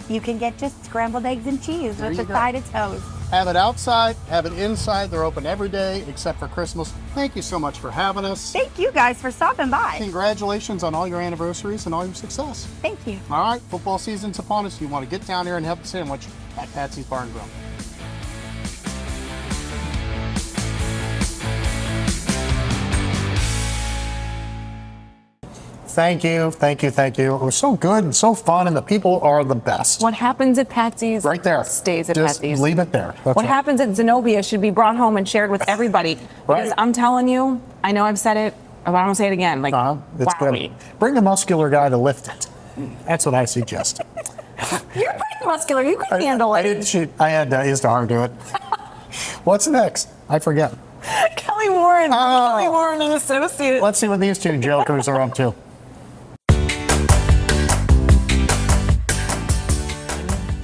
W: You can get just scrambled eggs and cheese with a side of toast.
C: Have it outside, have it inside. They're open every day except for Christmas. Thank you so much for having us.
W: Thank you guys for stopping by.
C: Congratulations on all your anniversaries and all your success.
W: Thank you.
C: All right, football season's upon us. You want to get down here and have a sandwich at Patsy's Bar and Grill. Thank you, thank you, thank you. It was so good and so fun, and the people are the best.
B: What happens at Patsy's
C: right there
B: stays at
C: Just
B: Patsy's.
C: leave it there. That's
B: What happens at Zenobia should be brought home and shared with everybody. Because I'm telling you, I know I've said it, but I'm gonna say it again. Like,
C: It's good. Bring a muscular guy to lift it. That's what I suggest.
B: You're pretty muscular. You can handle it.
C: I had Izdihar do it. What's next? I forget.
B: Kelly Warren. Kelly Warren and Associates.
C: Let's see what these two jokers are up to.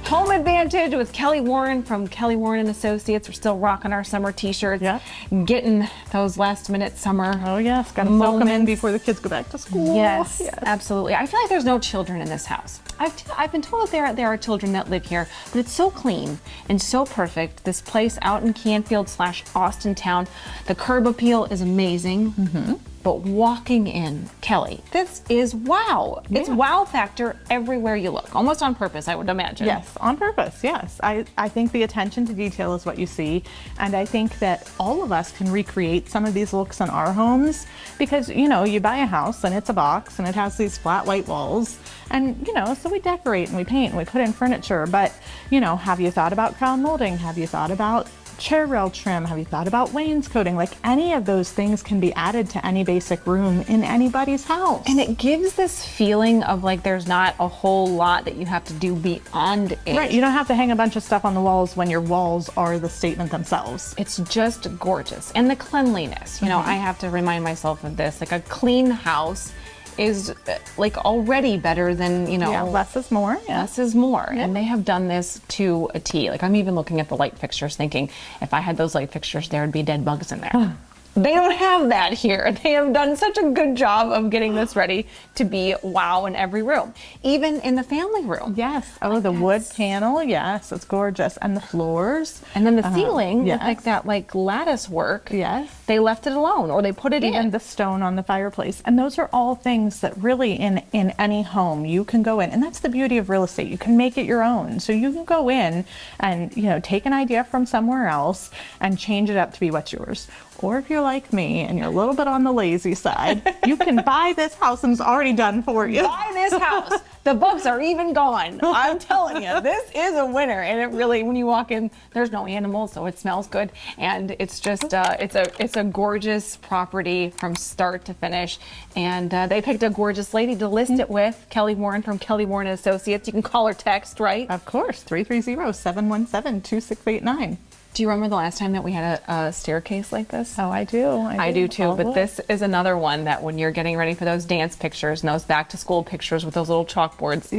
B: Home Advantage with Kelly Warren from Kelly Warren and Associates. We're still rocking our summer t-shirts. Yeah. Getting those last minute summer.
D: Oh yes, gotta soak them in before the kids go back to school.
B: Yes, absolutely. I feel like there's no children in this house. I've been told that there are children that live here, but it's so clean and so perfect. This place out in Canfield / Austintown, the curb appeal is amazing. But walking in, Kelly, this is wow. It's wow factor everywhere you look, almost on purpose, I would imagine.
D: Yes, on purpose, yes. I think the attention to detail is what you see, and I think that all of us can recreate some of these looks in our homes because, you know, you buy a house and it's a box and it has these flat white walls, and, you know, so we decorate and we paint and we put in furniture, but, you know, have you thought about crown molding? Have you thought about chair rail trim? Have you thought about wainscoting? Like, any of those things can be added to any basic room in anybody's house.
B: And it gives this feeling of like there's not a whole lot that you have to do beyond it.
D: Right, you don't have to hang a bunch of stuff on the walls when your walls are the statement themselves.
B: It's just gorgeous. And the cleanliness, you know, I have to remind myself of this. Like, a clean house is like already better than, you know.
D: Yeah, less is more. Yeah.
B: Less is more. Yeah. And they have done this to a T. Like, I'm even looking at the light fixtures thinking, if I had those light fixtures, there would be dead bugs in there. They don't have that here. They have done such a good job of getting this ready to be wow in every room, even in the family room.
D: Yes. Oh, the wood panel. Yes, it's gorgeous. And the floors.
B: And then the ceiling, with like that like lattice work.
D: Yes.
B: They left it alone, or they put it in.
D: And the stone on the fireplace. And those are all things that really in any home you can go in. And that's the beauty of real estate. You can make it your own. So you can go in and, you know, take an idea from somewhere else and change it up to be what's yours. Or if you're like me and you're a little bit on the lazy side, you can buy this house and it's already done for you.
B: Buy this house. The bugs are even gone. I'm telling you, this is a winner. And it really, when you walk in, there's no animals, so it smells good. And it's just, it's a gorgeous property from start to finish. And they picked a gorgeous lady to list it with, Kelly Warren from Kelly Warren Associates. You can call or text, right?
D: Of course, 330-717-2689.
B: Do you remember the last time that we had a staircase like this?
D: Oh, I do.
B: I do too. But this is another one that when you're getting ready for those dance pictures and those back to school pictures with those little chalkboards,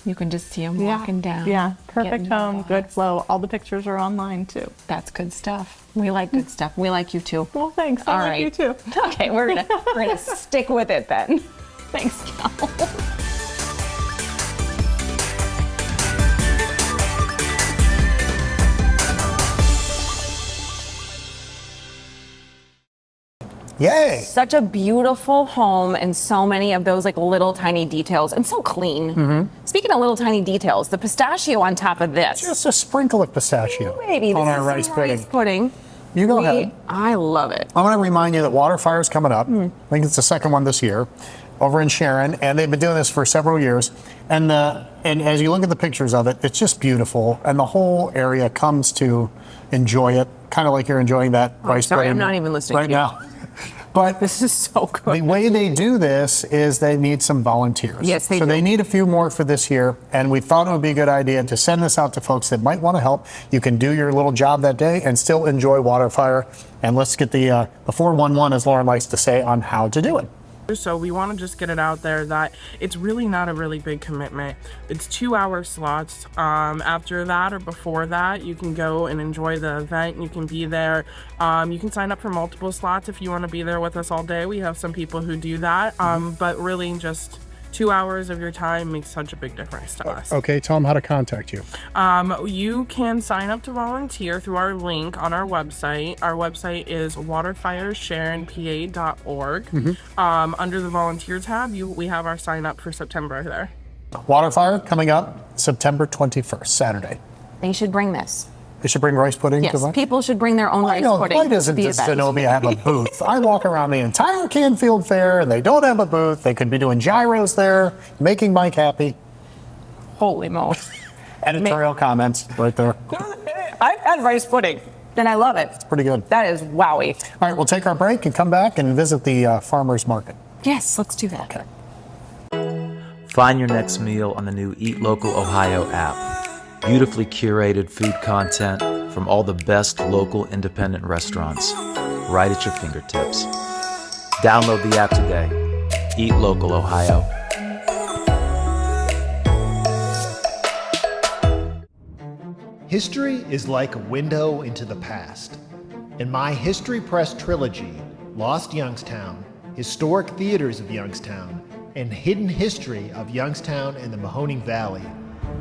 B: you can just see them walking down.
D: Yeah, perfect home, good flow. All the pictures are online too.
B: That's good stuff. We like good stuff. We like you too.
D: Well, thanks.
B: All
D: I
B: right.
D: like you too.
B: Okay, we're gonna stick with it then. Thanks, Cal.
C: Yay!
B: Such a beautiful home and so many of those like little tiny details and so clean. Speaking of little tiny details, the pistachio on top of this.
C: Just a sprinkle of pistachio on our rice pudding. You go ahead.
B: I love it.
C: I want to remind you that Water Fire is coming up. I think it's the second one this year over in Sharon, and they've been doing this for several years. And as you look at the pictures of it, it's just beautiful, and the whole area comes to enjoy it, kind of like you're enjoying that rice pudding.
B: I'm not even listening
C: right
B: to you.
C: now. But
B: this is so good.
C: The way they do this is they need some volunteers.
B: Yes, they
C: So
B: do.
C: they need a few more for this year, and we thought it would be a good idea to send this out to folks that might want to help. You can do your little job that day and still enjoy water fire. And let's get the 411, as Lauren likes to say, on how to do it.
E: So we want to just get it out there that it's really not a really big commitment. It's 2-hour slots. After that or before that, you can go and enjoy the event. You can be there. You can sign up for multiple slots if you want to be there with us all day. We have some people who do that. But really just 2 hours of your time makes such a big difference to us.
C: Okay, tell them how to contact you.
E: You can sign up to volunteer through our link on our website. Our website is waterfiresharenpa.org. Under the volunteer tab, we have our sign up for September there.
C: Water fire coming up September 21st, Saturday.
B: They should bring this.
C: They should bring rice pudding to
B: Yes,
C: the
B: people should bring their own rice pudding.
C: Why doesn't
B: to the
C: this
B: event.
C: Zenobia have a booth? I walk around the entire Canfield Fair and they don't have a booth. They could be doing gyros there, making Mike happy.
B: Holy moly.
C: Editorial comments right there.
B: I've had rice pudding, and I love it. It's
C: pretty good.
B: That is wowie.
C: All right, we'll take our break and come back and visit the farmer's market.
B: Yes, let's do that.
C: Okay.
S: Find your next meal on the new Eat Local Ohio app. Beautifully curated food content from all the best local independent restaurants, right at your fingertips. Download the app today. Eat Local Ohio.
G: History is like a window into the past. In my History Press trilogy, Lost Youngstown, Historic Theaters of Youngstown, and Hidden History of Youngstown and the Mahoning Valley,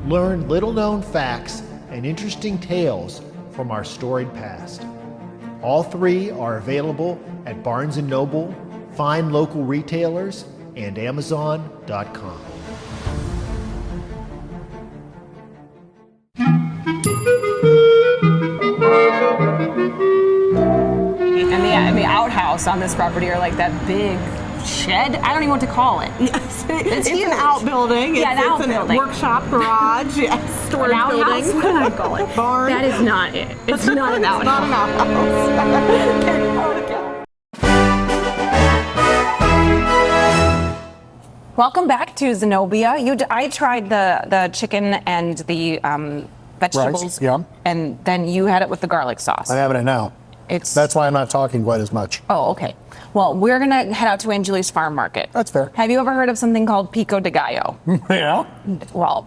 G: learn little-known facts and interesting tales from our storied past. All three are available at Barnes & Noble, fine local retailers, and Amazon.com.
B: And the outhouse on this property are like that big shed. I don't even know what to call it.
D: Yes, it's
B: huge.
D: an outbuilding.
B: Yeah,
D: it's
B: an outbuilding.
D: A workshop garage. Yes, storage
B: An outhouse?
D: building.
B: What do I call it?
D: Barn.
B: That is not it. It's not an outhouse.
D: Not an outhouse.
B: Welcome back to Zenobia. I tried the chicken and the vegetables,
C: Rice, yeah.
B: and then you had it with the garlic sauce.
C: I'm having it now. That's why I'm not talking quite as much.
B: Oh, okay. Well, we're gonna head out to Angiuli's farm market.
C: That's fair.
B: Have you ever heard of something called pico de gallo?
C: Yeah.
B: Well,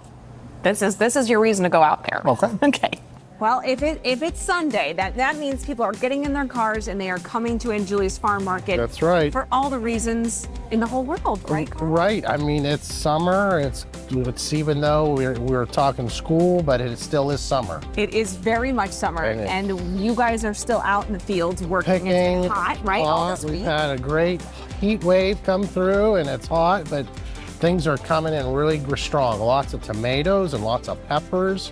B: this is your reason to go out there.
C: Okay.
B: Okay.
A: Well, if it's Sunday, that means people are getting in their cars and they are coming to Angiuli's farm market.
H: That's right.
A: For all the reasons in the whole world, right?
H: Right. I mean, it's summer. It's even though we're talking school, but it still is summer.
A: It is very much summer, and you guys are still out in the fields working.
H: Picking,
A: It's hot, right? All this
H: We've
A: week.
H: had a great heat wave come through, and it's hot, but things are coming in really strong. Lots of tomatoes and lots of peppers,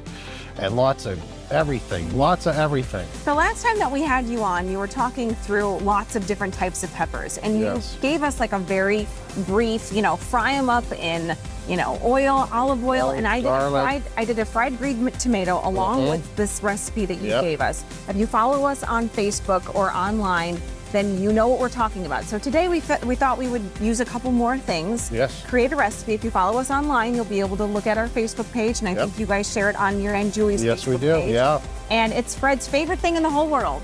H: and lots of everything. Lots of everything.
A: The last time that we had you on, you were talking through lots of different types of peppers, and you gave us like a very brief, fry them up in, oil, olive oil, and I did a fried green tomato along with this recipe that you gave us. If you follow us on Facebook or online, then you know what we're talking about. So today we thought we would use a couple more things.
H: Yes.
A: Create a recipe. If you follow us online, you'll be able to look at our Facebook page, and I think you guys share it on your Angiuli's
H: Yes, we
A: Facebook
H: do.
A: page.
H: Yeah.
A: And it's Fred's favorite thing in the whole world.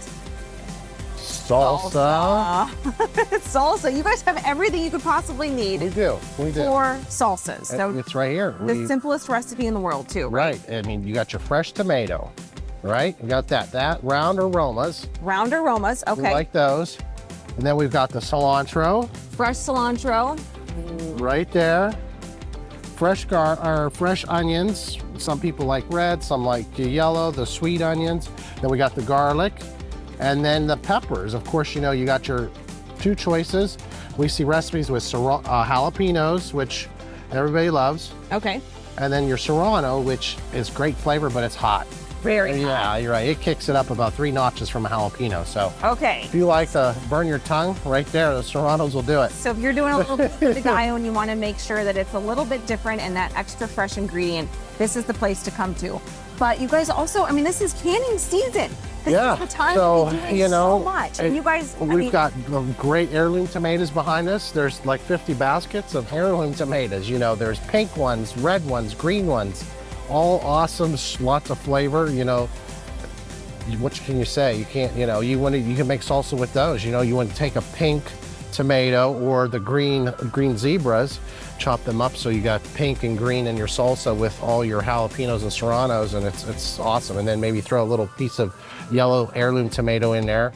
H: Salsa.
A: Salsa. You guys have everything you could possibly need.
H: We do.
A: For salsas. So
H: it's right here.
A: The simplest recipe in the world, too.
H: Right. I mean, you got your fresh tomato, right? You got that round aromas.
A: Round aromas. Okay.
H: We like those. And then we've got the cilantro.
A: Fresh cilantro.
H: Right there. Fresh onions. Some people like red, some like yellow, the sweet onions. Then we got the garlic. And then the peppers. Of course, you got your two choices. We see recipes with jalapenos, which everybody loves.
A: Okay.
H: And then your serrano, which is great flavor, but it's hot.
A: Very hot.
H: Yeah, you're right. It kicks it up about 3 notches from a jalapeno. So
A: okay.
H: If you like to burn your tongue, right there, the serranos will do it.
A: So if you're doing a little bit of the gallo and you want to make sure that it's a little bit different and that extra fresh ingredient, this is the place to come to. But you guys also, this is canning season.
B: This
H: Yeah.
B: is the time
H: So,
B: to be doing
H: you know,
B: so much. And you guys,
H: we've got great heirloom tomatoes behind us. There's like 50 baskets of heirloom tomatoes. You know, there's pink ones, red ones, green ones, all awesome, lots of flavor. You know, what can you say? You can't, you know, you can make salsa with those. You know, you want to take a pink tomato or the green zebras, chop them up so you got pink and green in your salsa with all your jalapenos and serranos, and it's awesome. And then maybe throw a little piece of yellow heirloom tomato in there.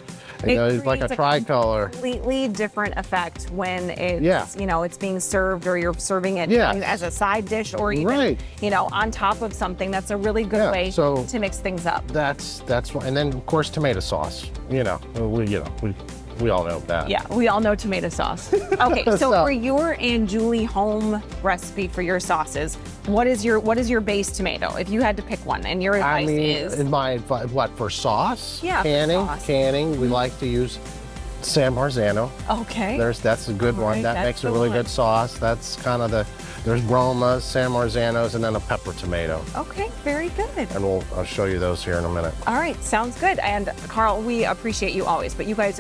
H: You know, it's like a tricolor.
B: Completely different effect when it's you know, it's being served or you're serving it as a side dish or even you know, on top of something. That's a really good way to mix things up.
H: That's what, and then of course tomato sauce. You know, we all know that.
B: Yeah, we all know tomato sauce. Okay, so for your Angiuli home recipe for your sauces, what is your base tomato? If you had to pick one, and your advice is?
H: In my, what, for sauce?
B: Yeah,
H: Canning, we like to use San Marzano.
B: Okay.
H: That's a good one. That makes a really good sauce. That's kind of there's Romas, San Marzanos, and then a pepper tomato.
B: Okay, very good.
H: And I'll show you those here in a minute.
B: All right, sounds good. And Carl, we appreciate you always, but you guys,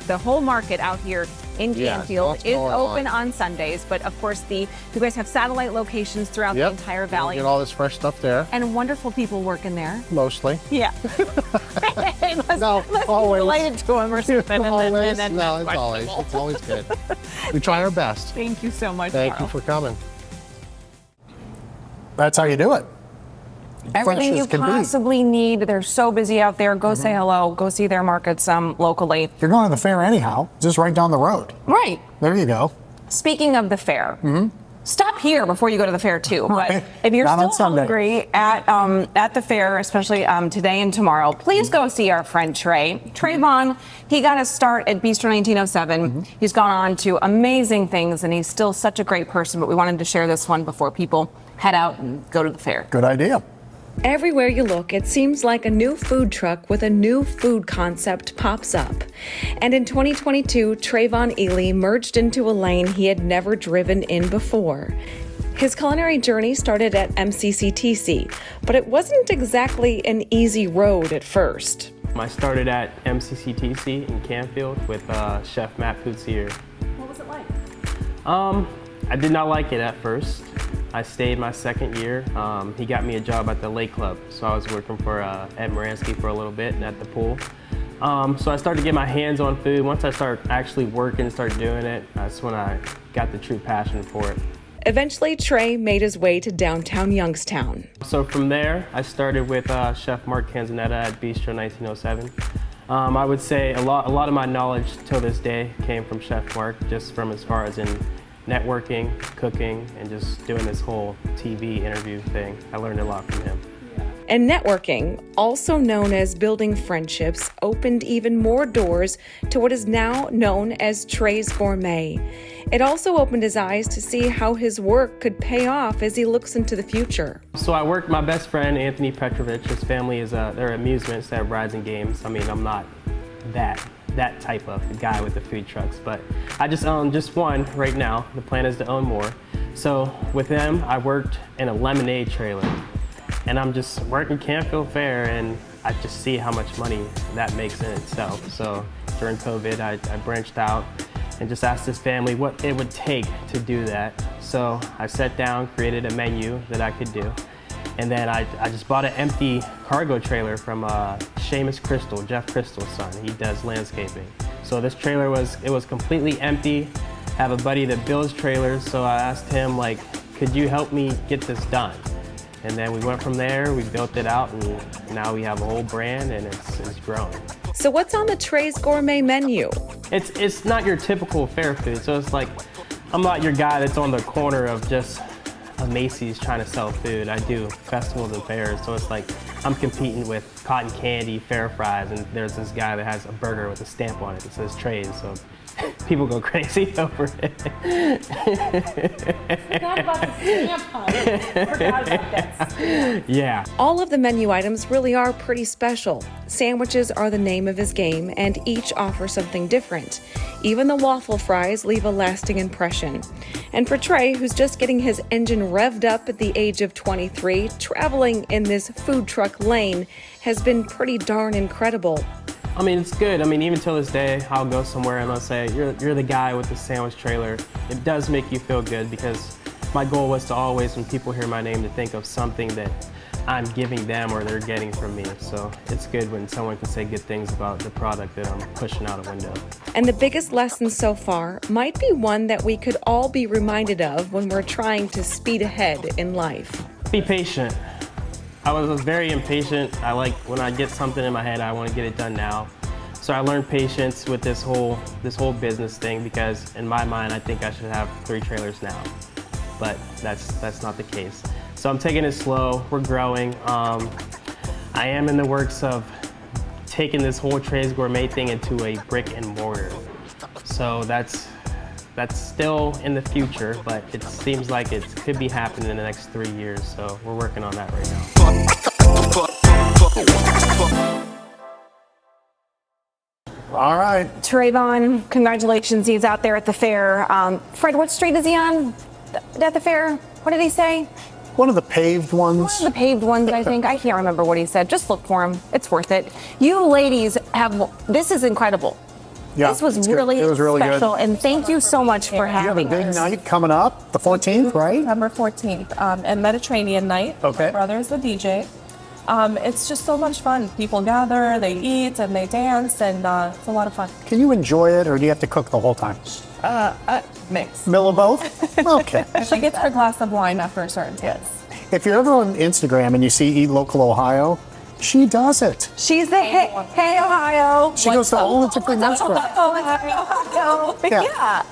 B: the whole market out here in Canfield is open on Sundays, but of course you guys have satellite locations throughout the entire valley.
H: You get all this fresh stuff there.
B: And wonderful people working there.
H: Mostly.
B: Yeah. Let's
H: always.
B: be related to them or something.
H: Always. No, it's always good. We try our best.
B: Thank you so much,
H: Thank
B: Carl.
H: you for coming.
C: That's how you do it.
B: Everything you possibly need. They're so busy out there. Go say hello. Go see their markets locally.
C: You're going to the fair anyhow, just right down the road.
B: Right.
C: There you go.
B: Speaking of the fair, stop here before you go to the fair too. But if you're still hungry at the fair, especially today and tomorrow, please go see our friend Trey. Trayvon, he got his start at Bistro 1907. He's gone on to amazing things, and he's still such a great person. But we wanted to share this one before people head out and go to the fair.
C: Good idea.
A: Everywhere you look, it seems like a new food truck with a new food concept pops up. And in 2022, Trayvon Ely merged into a lane he had never driven in before. His culinary journey started at MCCTC, but it wasn't exactly an easy road at first.
I: I started at MCCTC in Canfield with Chef Matt Putsier.
B: What was it like?
I: I did not like it at first. I stayed my second year. He got me a job at the Lake Club, so I was working for Ed Moransky for a little bit and at the pool. So I started to get my hands on food. Once I started actually working, started doing it, that's when I got the true passion for it.
A: Eventually, Trey made his way to Downtown Youngstown.
I: So from there, I started with Chef Mark Canzonetta at Bistro 1907. I would say a lot of my knowledge till this day came from Chef Mark, just from as far as in networking, cooking, and just doing this whole TV interview thing. I learned a lot from him.
A: And networking, also known as building friendships, opened even more doors to what is now known as Trey's Gourmet. It also opened his eyes to see how his work could pay off as he looks into the future.
I: So I work with my best friend, Anthony Petrovich. His family is, they're amusements, they have rides and games. I mean, I'm not that type of guy with the food trucks, but I just own just one right now. The plan is to own more. So with them, I worked in a lemonade trailer, and I'm just working Canfield Fair, and I just see how much money that makes in itself. So during COVID, I branched out and just asked his family what it would take to do that. So I sat down, created a menu that I could do. And then I just bought an empty cargo trailer from Seamus Crystal, Jeff Crystal's son. He does landscaping. So this trailer was completely empty. I have a buddy that builds trailers, so I asked him, like, could you help me get this done? And then we went from there, we built it out, and now we have a whole brand, and it's growing.
A: So what's on the Trey's Gourmet menu?
I: It's not your typical fair food, so it's like, I'm not your guy that's on the corner of just a Macy's trying to sell food. I do festivals and fairs, so it's like I'm competing with cotton candy, fair fries, and there's this guy that has a burger with a stamp on it that says Trey's, so people go crazy over it.
B: Forgot about the stamp on it. Forgot about that stamp.
I: Yeah.
A: All of the menu items really are pretty special. Sandwiches are the name of his game, and each offer something different. Even the waffle fries leave a lasting impression. And for Trey, who's just getting his engine revved up at the age of 23, traveling in this food truck lane has been pretty darn incredible.
I: I mean, it's good. I mean, even till this day, I'll go somewhere and they'll say, you're the guy with the sandwich trailer. It does make you feel good because my goal was to always, when people hear my name, to think of something that I'm giving them or they're getting from me. So it's good when someone can say good things about the product that I'm pushing out a window.
A: And the biggest lesson so far might be one that we could all be reminded of when we're trying to speed ahead in life.
I: Be patient. I was very impatient. I like when I get something in my head, I want to get it done now. So I learned patience with this whole business thing because in my mind, I think I should have 3 trailers now. But that's not the case. So I'm taking it slow, we're growing. I am in the works of taking this whole Trey's Gourmet thing into a brick and mortar. So that's still in the future, but it seems like it could be happening in the next 3 years. So we're working on that right now.
C: All right.
B: Trayvon, congratulations. He's out there at the fair. Fred, what street is he on at the fair? What did he say?
C: One of the paved ones.
B: One of the paved ones, I think. I can't remember what he said. Just look for him. It's worth it. You ladies this is incredible.
C: Yeah,
B: this was really special, and thank you so much for having us.
C: You have a big night coming up, the 14th, right?
K: September 14th, and Mediterranean night.
C: Okay.
K: My brother is the DJ. It's just so much fun. People gather, they eat, and they dance, and it's a lot of fun.
C: Can you enjoy it, or do you have to cook the whole time?
K: Mix.
C: Middle of both? Okay.
K: She gets her glass of wine after a certain time. Yes.
C: If you're ever on Instagram and you see Eat Local Ohio, she does it.
B: She's the Hey Ohio.
C: She goes to all the different restaurants.
B: Ohio. Yeah.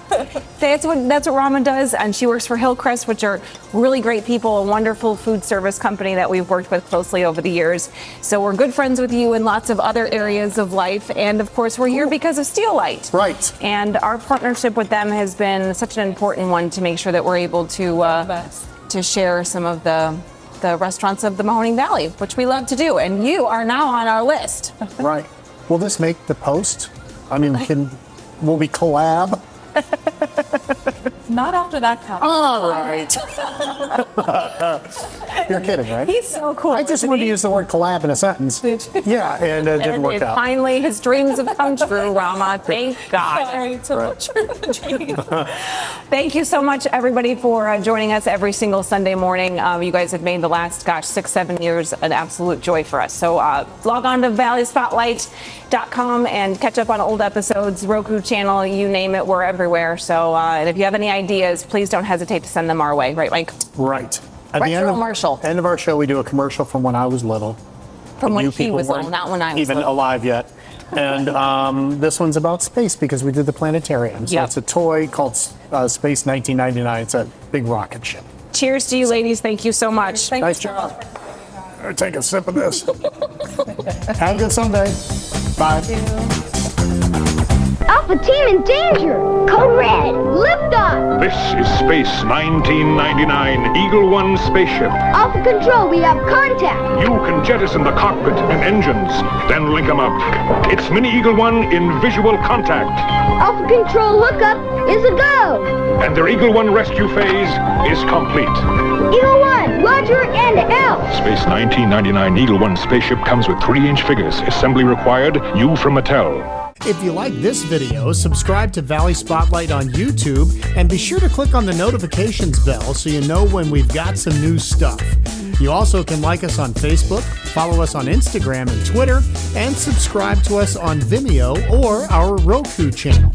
B: That's what Rama does, and she works for Hillcrest, which are really great people, a wonderful food service company that we've worked with closely over the years. So we're good friends with you in lots of other areas of life, and of course we're here because of Steelite.
C: Right.
B: And our partnership with them has been such an important one to make sure that we're able to share some of the restaurants of the Mahoning Valley, which we love to do, and you are now on our list.
C: Right. Will this make the post? I mean, will we collab?
K: Not after that count.
C: All right. You're kidding, right?
B: He's so cool.
C: I just wanted to use the word collab in a sentence. Yeah, and it didn't work out.
B: Finally, his dreams have come true, Rama. Thank God.
K: Sorry to butcher the dream.
B: Thank you so much, everybody, for joining us every single Sunday morning. You guys have made the last, 6-7 years an absolute joy for us. So log on to valleyspotlight.com and catch up on old episodes, Roku channel, you name it, we're everywhere. So, and if you have any ideas, please don't hesitate to send them our way. Right, Mike?
C: Right. At the
B: commercial.
C: End of our show, we do a commercial from when I was little.
B: From when
C: You
B: he
C: people
B: was little,
C: weren't
B: not when I was
C: even
B: little.
C: alive yet. And this one's about space because we did the planetarium. So it's a toy called Space 1999. It's a big rocket ship.
B: Cheers to you, ladies. Thank you so much.
C: Nice job. Take a sip of this. Have a good Sunday. Bye.
L: Alpha Team in danger! Code Red, lift off!
M: This is Space 1999 Eagle 1 spaceship.
L: Alpha Control, we have contact!
M: You can jettison the cockpit and engines, then link them up. It's Mini Eagle 1 in visual contact.
L: Alpha Control hookup is a go!
M: And their Eagle 1 rescue phase is complete.
L: Eagle 1, Roger and out!
M: Space 1999 Eagle 1 spaceship comes with 3-inch figures. Assembly required, you from Mattel.
C: If you like this video, subscribe to Valley Spotlight on YouTube and be sure to click on the notifications bell so you know when we've got some new stuff. You also can like us on Facebook, follow us on Instagram and Twitter, and subscribe to us on Vimeo or our Roku channel.